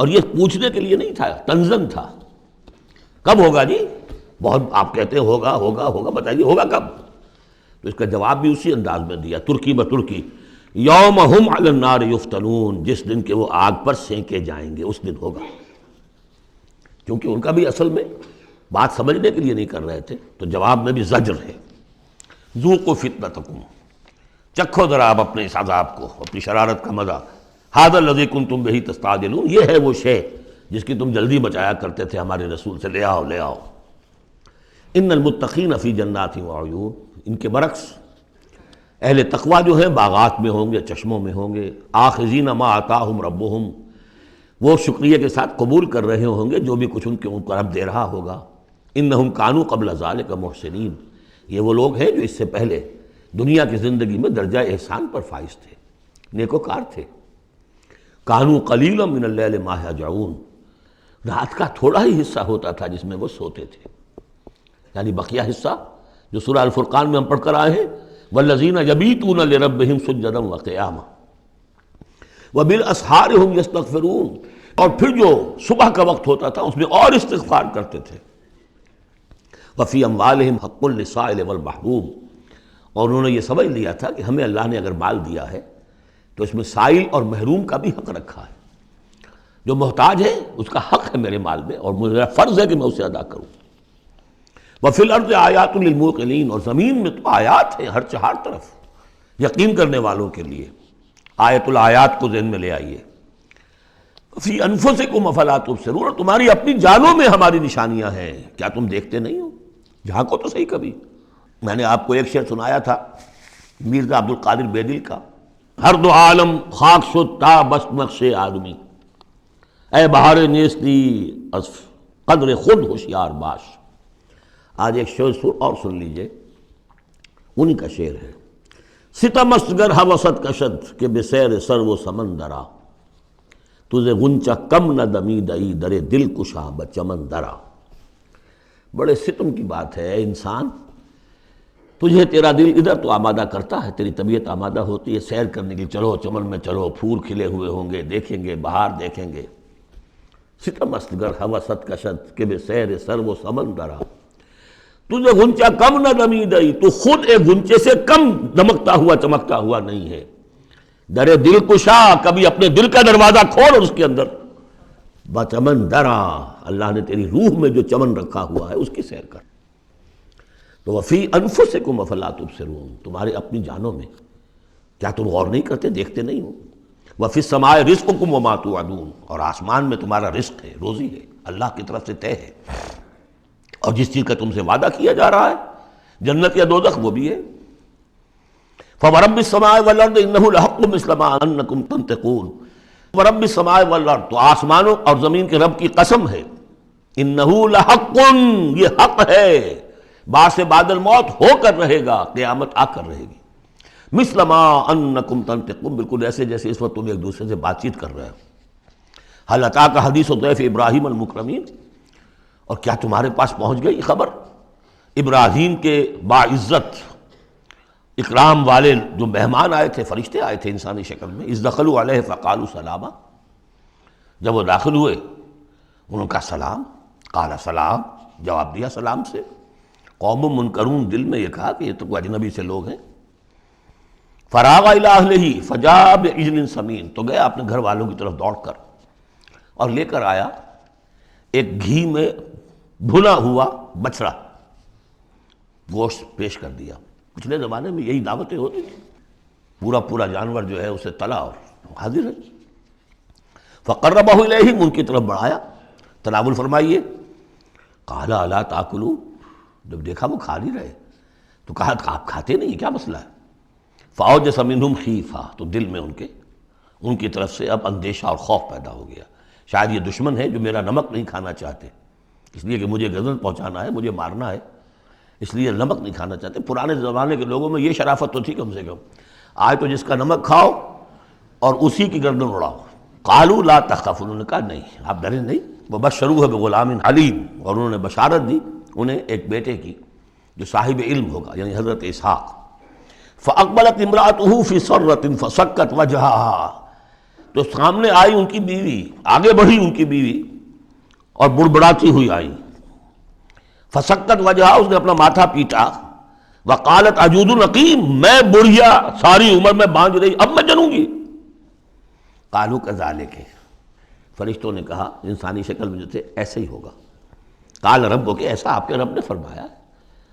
اور یہ پوچھنے کے لیے نہیں تھا، تنزن تھا، کب ہوگا جی؟ بہت آپ کہتے ہیں ہوگا ہوگا ہوگا، بتائیے ہوگا کب؟ تو اس کا جواب بھی اسی انداز میں دیا، ترکی بترکی، یوم ہم علی النار یفتنون، جس دن کہ وہ آگ پر سینکے جائیں گے، اس دن ہوگا۔ کیونکہ ان کا بھی اصل میں بات سمجھنے کے لیے نہیں کر رہے تھے، تو جواب میں بھی زجر ہے۔ ذوقوا فتنتکم، چکھو ذرا آپ اپنے اس عذاب کو، اپنی شرارت کا مزہ۔ ھذا الذی کنتم بہ تستعجلون، یہ ہے وہ شے جس کی تم جلدی بچایا کرتے تھے ہمارے رسول سے، لے آؤ لے آؤ۔ ان المتقین فی جنات وعیون، ان کے برعکس اہل تقویٰ جو ہیں باغات میں ہوں گے، چشموں میں ہوں گے، آخذین ما آتاہم ربہم، وہ شکریہ کے ساتھ قبول کر رہے ہوں گے جو بھی کچھ ان کو رب دے رہا ہوگا۔ انہم کانوا قبل ذلک محسنین، یہ وہ لوگ ہیں جو اس سے پہلے دنیا کی زندگی میں درجہ احسان پر فائز تھے، نیکوکار تھے۔ کانوا قلیلا من اللیل ما یہجعون، رات کا تھوڑا ہی حصہ ہوتا تھا جس میں وہ سوتے تھے، یعنی بقیہ حصہ جو سورہ الفرقان میں ہم پڑھ کر آئے ہیں، والذین یبیتون لربہم سجدا وقیاما وبالاسحار ہم یستغفرون، اور پھر جو صبح کا وقت ہوتا تھا اس میں اور استغفار کرتے تھے۔ وفی اموالہم حق للسائل والمحروم، اور انہوں نے یہ سمجھ لیا تھا کہ ہمیں اللہ نے اگر مال دیا ہے تو اس میں سائل اور محروم کا بھی حق رکھا ہے، جو محتاج ہے اس کا حق ہے میرے مال میں، اور میرا فرض ہے کہ میں اسے ادا کروں۔ وفی الارض آیات للموقنین، اور زمین میں تو آیات ہیں ہر چہار طرف یقین کرنے والوں کے لیے، آیت الآیات کو ذہن میں لے آئیے۔ فی انفسکم افلا تبصرون، اور تمہاری اپنی جانوں میں ہماری نشانیاں ہیں، کیا تم دیکھتے نہیں ہو؟ جھانکو تو صحیح کبھی۔ میں نے آپ کو ایک شعر سنایا تھا میرزا عبد القادر بیدل کا، ہر دو عالم خاک شد تا بس نقش آدمی، اے بہار نیستی از قدر خود ہوشیار باش۔ آج ایک شعر اور سن لیجئے، انہی کا شعر ہے۔ ستم است گر ہوست کشد کہ بسیر سر و سمندرا، تجھے غنچہ کم نہ دمیدئی در دل کشا بچمن درا۔ بڑے ستم کی بات ہے، انسان تجھے تیرا دل ادھر تو آمادہ کرتا ہے، تیری طبیعت آمادہ ہوتی ہے سیر کرنے کی، چلو چمن میں چلو، پھول کھلے ہوئے ہوں گے، دیکھیں گے، بہار دیکھیں گے۔ ستم است گر ہوست کشد کہ بے سیر سر و سمندرا، تجھے غنچہ کم نہ دمیدئی، تو خود ایک غنچے سے کم دمکتا ہوا چمکتا ہوا نہیں ہے۔ در دل کشا، کبھی اپنے دل کا دروازہ کھول اور اس کے اندر بچمن درا، اللہ نے تیری روح میں جو چمن رکھا ہوا ہے اس کی سیر کر۔ تو وفی انفسکم افلا تبصرون، تمہارے اپنی جانوں میں کیا تم غور نہیں کرتے، دیکھتے نہیں ہو؟ وفی السماء رزقکم وما توعدون، اور آسمان میں تمہارا رزق ہے، روزی ہے، اللہ کی طرف سے طے ہے، اور جس چیز کا تم سے وعدہ کیا جا رہا ہے جنت یا دوزخ وہ بھی ہے۔ فورب السماء والارض انہ لحق مثل ما انکم تنطقون، ورب السماء والارض، تو آسمانوں اور زمین کے رب کی قسم ہے، انہ لحق، یہ حق ہے، بعد سے بعد الموت ہو کر رہے گا، قیامت آ کر رہے گی، مثل ما انکم تنطقون، بالکل ایسے جیسے اس وقت تم ایک دوسرے سے بات چیت کر رہے ہو۔ هل اتاک حدیث ضیف ابراہیم المکرمین، اور کیا تمہارے پاس پہنچ گئی خبر ابراہیم کے باعزت اکرام والے جو مہمان آئے تھے، فرشتے آئے تھے انسانی شکل میں، اذ دخلوا علیہ فقالوا سلاما، جب وہ داخل ہوئے انہوں کا سلام، قال سلام، جواب دیا سلام سے۔ قوم منکرون، دل میں یہ کہا کہ یہ تو کوئی اجنبی سے لوگ ہیں۔ فراغ الی اہلہ فجاء بعجل سمین، تو گیا اپنے گھر والوں کی طرف دوڑ کر اور لے کر آیا ایک گھی میں بھنا ہوا بچڑا، گوشت پیش کر دیا۔ پچھلے زمانے میں یہی دعوتیں ہوتی تھیں، پورا جانور جو ہے اسے تلا اور حاضر ہے۔ فقربہ الیہم، ان کی طرف بڑھایا، تناول فرمائیے۔ قال الا تاکلون، جب دیکھا وہ کھا نہیں رہے تو کہا آپ کھاتے نہیں، کیا مسئلہ ہے؟ فاوجس منہم خیفہ، تو دل میں ان کی طرف سے اب اندیشہ اور خوف پیدا ہو گیا، شاید یہ دشمن ہے جو میرا نمک نہیں کھانا چاہتے، اس لیے کہ مجھے غضب پہنچانا ہے، مجھے مارنا ہے، اس لیے نمک نہیں کھانا چاہتے۔ پرانے زمانے کے لوگوں میں یہ شرافت تو تھی کم سے کم، آج تو جس کا نمک کھاؤ اور اسی کی گردن اڑاؤ۔ قالوا لا تخف، انہوں نے کہا نہیں آپ ڈریں نہیں، وبشروہ بغلام حلیم، اور انہوں نے بشارت دی انہیں ایک بیٹے کی جو صاحب علم ہوگا، یعنی حضرت اسحاق۔ فاقبلت امرأتہ فی سرۃ فسکت وجہہا، تو سامنے آئی ان کی بیوی، آگے بڑھی ان کی بیوی اور بڑبڑاتی ہوئی آئی۔ فسکت وجہا، اس نے اپنا ماتھا پیٹا۔ وقالت عجوز نقیم، میں بڑھیا ساری عمر میں بانجھ رہی، اب میں جنوں گی۔ قالوا کذالک، فرشتوں نے کہا انسانی شکل میں جو تھے ایسے ہی ہوگا۔ قال ربک، ایسا آپ کے رب نے فرمایا ہے،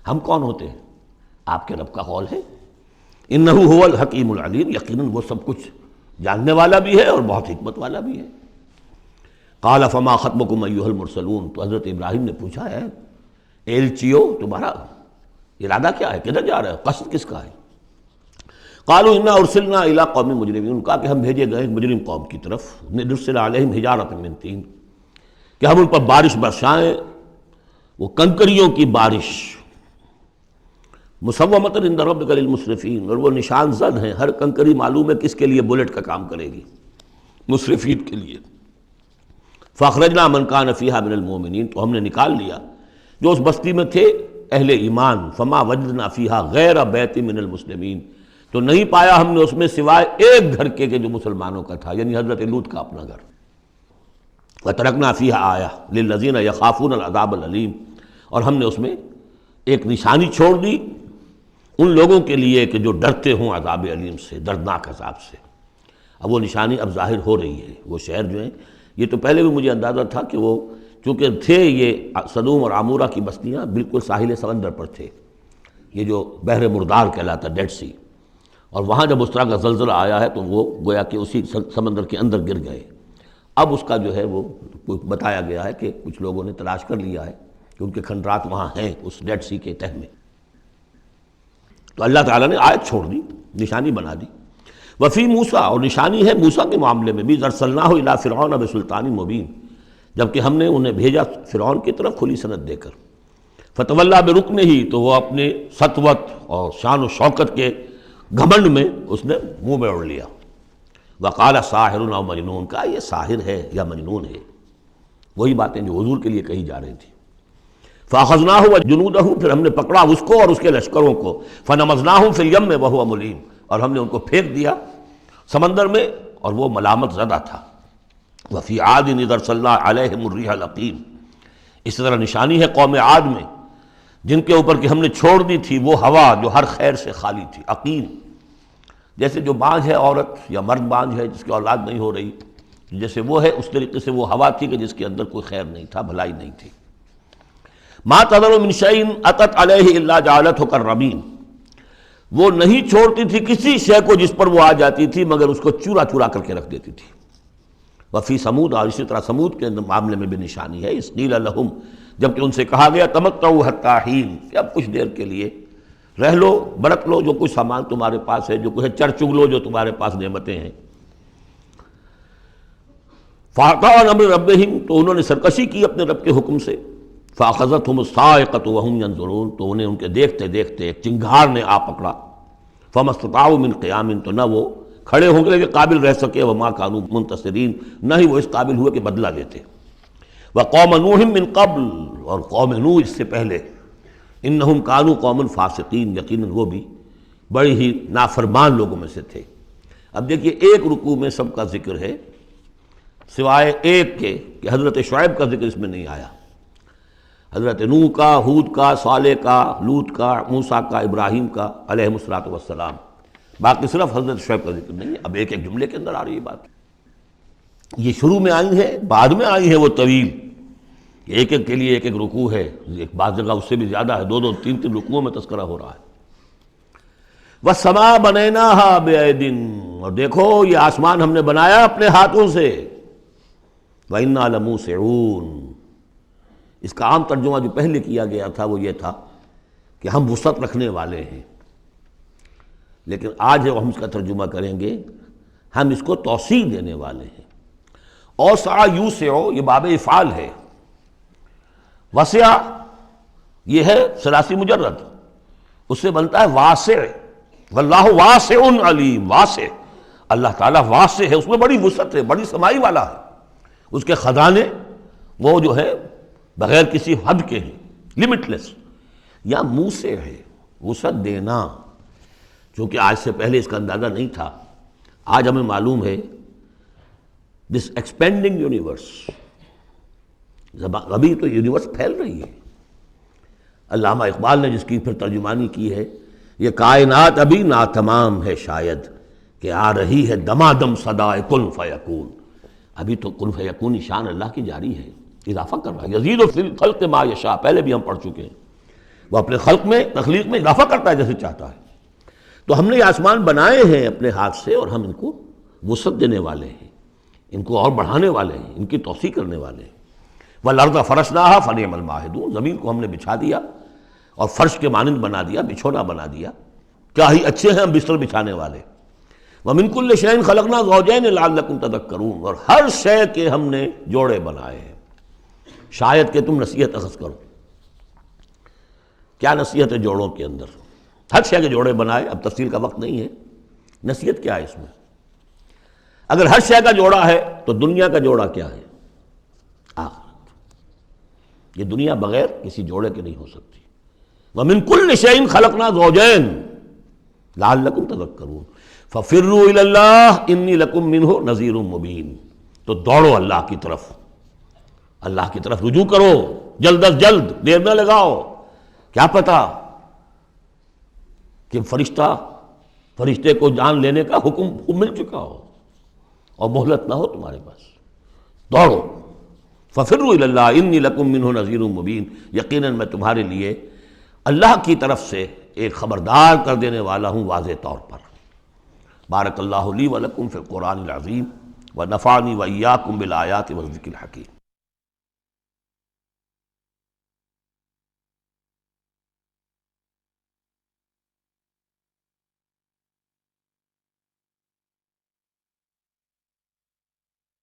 ہم کون ہوتے ہیں؟ آپ کے رب کا قول ہے۔ انہ هو الحکیم العلیم، یقیناً وہ سب کچھ جاننے والا بھی ہے اور بہت حکمت والا بھی ہے۔ قال فما خطبکم ایھا المرسلون، تو حضرت ابراہیم نے پوچھا ہے ایلچیو تمہارا ارادہ کیا ہے، کدھر جا رہے ہو، قصد کس کا ہے؟ قالوا انا ارسلنا الی قوم مجرمین، کہا کہ ہم بھیجے گئے ایک مجرم قوم کی طرف، نرسل علیہم حجارۃ من طین، کہ ہم ان پر بارش برسائیں، وہ کنکریوں کی بارش، مسومۃ عند ربک للمسرفین، اور وہ نشان زد ہیں، ہر کنکری معلوم ہے کس کے لیے بلٹ کا کام کرے گی، مسرفین کے لیے۔ فاخرجنا من کان فیہا من المؤمنین، تو ہم نے نکال لیا جو اس بستی میں تھے اہل ایمان۔ فما وجدنا فیہا غیر بیت من المسلمین، تو نہیں پایا ہم نے اس میں سوائے ایک گھر کے جو مسلمانوں کا تھا، یعنی حضرت لوط کا اپنا گھر۔ وترکنا فیہا آیہ للذین یخافون العذاب العلیم، اور ہم نے اس میں ایک نشانی چھوڑ دی ان لوگوں کے لیے کہ جو ڈرتے ہوں عذاب علیم سے، دردناک عذاب سے۔ اب وہ نشانی اب ظاہر ہو رہی ہے۔ وہ شہر جو ہیں، یہ تو پہلے بھی مجھے اندازہ تھا کہ وہ چونکہ تھے یہ سدوم اور عمورہ کی بستیاں بالکل ساحل سمندر پر تھے، یہ جو بحر مردار کہلاتا ڈیڈ سی، اور وہاں جب اس طرح کا زلزلہ آیا ہے تو وہ گویا کہ اسی سمندر کے اندر گر گئے۔ اب اس کا جو ہے وہ بتایا گیا ہے کہ کچھ لوگوں نے تلاش کر لیا ہے کہ ان کے کھنڈرات وہاں ہیں اس ڈیڈ سی کے تہہ میں۔ تو اللہ تعالیٰ نے آیت چھوڑ دی، نشانی بنا دی۔ وفی موسیٰ، اور نشانی ہے موسیٰ کے معاملے میں بھی، ارسلناہ الی فرعون بسلطان مبین، جبکہ ہم نے انہیں بھیجا فرعون کی طرف کھلی سند دے کر۔ فتولیٰ برکنہ، تو وہ اپنے سطوت اور شان و شوکت کے گھمنڈ میں اس نے منہ میں اوڑھ لیا۔ وقال ساحر او مجنون، کہا یہ ساحر ہے یا مجنون ہے، وہی باتیں جو حضور کے لیے کہی جا رہی تھیں۔ فاخذناہ وجنودہ، پھر ہم نے پکڑا اس کو اور اس کے لشکروں کو، فنبذناہم فی الیم وہو ملیم، اور ہم نے ان کو پھینک دیا سمندر میں اور وہ ملامت زدہ تھا۔ وفی عاد اذ ارسلنا علیہم الریح العقیم، اس طرح نشانی ہے قوم عاد میں جن کے اوپر کہ ہم نے چھوڑ دی تھی وہ ہوا جو ہر خیر سے خالی تھی، عقیم، جیسے جو بانجھ ہے عورت یا مرد بانجھ ہے جس کی اولاد نہیں ہو رہی، جیسے وہ ہے اس طریقے سے وہ ہوا تھی کہ جس کے اندر کوئی خیر نہیں تھا، بھلائی نہیں تھی۔ ما تذر من شیء اتت علیہ الا جعلتہ کالرمیم، وہ نہیں چھوڑتی تھی کسی شے کو جس پر وہ آ جاتی تھی مگر اس کو چورا چورا کر کے رکھ دیتی تھی۔ وفی سمود، اور اسی طرح سمود کے معاملے میں بھی نشانی ہے، اس قیل لہم، جبکہ ان سے کہا گیا تمتعوا حتی حین، کہ اب کچھ دیر کے لیے رہ لو، برت لو جو کچھ سامان تمہارے پاس ہے، جو کچھ ہے چر چگ لو جو تمہارے پاس نعمتیں ہیں۔ فَعَطَاءَ عَنْ أَمْرِ رَبِّهِمْ، تو انہوں نے سرکشی کی اپنے رب کے حکم سے۔ فَأَخَذَتْهُمُ الصَّاعِقَةُ وَهُمْ يَنظُرُونَ، تو انہیں ان کے دیکھتے دیکھتے ایک چنگھار نے آ پکڑا۔ فَمَا اسْتَطَاعُوا مِنْ قِيَامٍ، تو نہ وہ کھڑے ہوں گے کہ قابل رہ سکے، وَمَا كَانُوا مُنْتَصِرِينَ، نہ ہی وہ اس قابل ہوئے کہ بدلہ لیتے۔ وَقَوْمَ نُوحٍ مِّن قَبْلُ، اور قوم نوح اس سے پہلے، انہم کانوا قوما فاسقین، یقیناً وہ بھی بڑی ہی نافرمان لوگوں میں سے تھے۔ اب دیکھیے ایک رکوع میں سب کا ذکر ہے سوائے ایک کے کہ حضرت شعیب کا ذکر اس میں نہیں آیا، حضرت نوح کا، ہود کا، صالح کا، لوط کا، موسیٰ کا، ابراہیم کا علیہم الصلوۃ والسلام، باقی صرف حضرت شعیب کا ذکر نہیں ہے۔ اب ایک ایک جملے کے اندر آ رہی ہے بات، یہ شروع میں آئی ہے، بعد میں آئی ہے وہ طویل، ایک ایک کے لیے ایک ایک رکوع ہے، ایک بعض جگہ اس سے بھی زیادہ ہے، دو دو تین تین رکوعوں میں تذکرہ ہو رہا ہے۔ وَالسَّمَاءَ بَنَيْنَاهَا بِأَيْدٍ، اور دیکھو یہ آسمان ہم نے بنایا اپنے ہاتھوں سے، وَإِنَّا لَمُوسِعُونَ، اس کا عام ترجمہ جو پہلے کیا گیا تھا وہ یہ تھا کہ ہم وسعت رکھنے والے ہیں، لیکن آج ہم اس کا ترجمہ کریں گے ہم اس کو توسیع دینے والے ہیں۔ اوسع یوسع، یہ باب افعال ہے، وسع یہ ہے ثلاثی مجرد، اس سے بنتا ہے واسع، واللہ واسع علیم، واسع، اللہ تعالیٰ واسع ہے، اس میں بڑی وسعت ہے، بڑی سمائی والا ہے، اس کے خزانے وہ جو ہے بغیر کسی حد کے ہیں، لمٹ لیس۔ یا موسع ہے، وسعت دینا، چونکہ آج سے پہلے اس کا اندازہ نہیں تھا، آج ہمیں معلوم ہے دس ایکسپینڈنگ یونیورس، ابھی تو یونیورس پھیل رہی ہے۔ علامہ اقبال نے جس کی پھر ترجمانی کی ہے، یہ کائنات ابھی ناتمام ہے شاید کہ آ رہی ہے دمادم صدائے کن فیکون، ابھی تو کن فیکون شان اللہ کی جاری ہے، اضافہ کر رہا ہے، یزید فی الخلق ما یشاء، پہلے بھی ہم پڑھ چکے ہیں، وہ اپنے خلق میں، تخلیق میں اضافہ کرتا ہے جیسے چاہتا ہے۔ تو ہم نے یہ آسمان بنائے ہیں اپنے ہاتھ سے اور ہم ان کو وسعت دینے والے ہیں، ان کو اور بڑھانے والے ہیں، ان کی توسیع کرنے والے ہیں۔ وَالْأَرْضَ فَرَشْنَاهَا فَنِعْمَ الْمَاهِدُونَ، زمین کو ہم نے بچھا دیا اور فرش کے مانند بنا دیا، بچھونا بنا دیا، کیا ہی اچھے ہیں ہم بستر بچھانے والے۔ وَمِن كُلِّ شَيْءٍ خَلَقْنَا زَوْجَيْنِ لَعَلَّكُمْ تَذَكَّرُونَ، اور ہر شے کے ہم نے جوڑے بنائے ہیں شاید کہ تم نصیحت اخذ کرو۔ کیا نصیحت ہے جوڑوں کے اندر؟ ہر شے کے جوڑے بنائے، اب تفصیل کا وقت نہیں ہے، نصیحت کیا ہے اس میں؟ اگر ہر شے کا جوڑا ہے تو دنیا کا جوڑا کیا ہے؟ آخرت، یہ دنیا بغیر کسی جوڑے کے نہیں ہو سکتی۔ وَمِن كُلِّ شَيْءٍ خَلَقْنَا زَوْجَيْنِ لَعَلَّكُمْ تَذَكَّرُونَ فَفِرُّوا إِلَى اللَّهِ إِنِّي لَكُمْ مِنْهُ نَذِيرٌ مُبِينٌ، تو دوڑو اللہ کی طرف، اللہ کی طرف رجوع کرو، جلد از جلد، دیر نہ لگاؤ، کیا پتہ کہ فرشتے کو جان لینے کا حکم مل چکا ہو اور مہلت نہ ہو تمہارے پاس، دوڑو۔ فَفِرُّوا إِلَى اللَّهِ إِنِّي لَكُمْ مِنْهُ نَذِيرٌ مُبِينٌ، یقیناً میں تمہارے لیے اللہ کی طرف سے ایک خبردار کر دینے والا ہوں واضح طور پر۔ بارک اللہ لی ولکم فی القرآن العظیم ونفعنی وإیاکم بالآیات والذکر الحکیم۔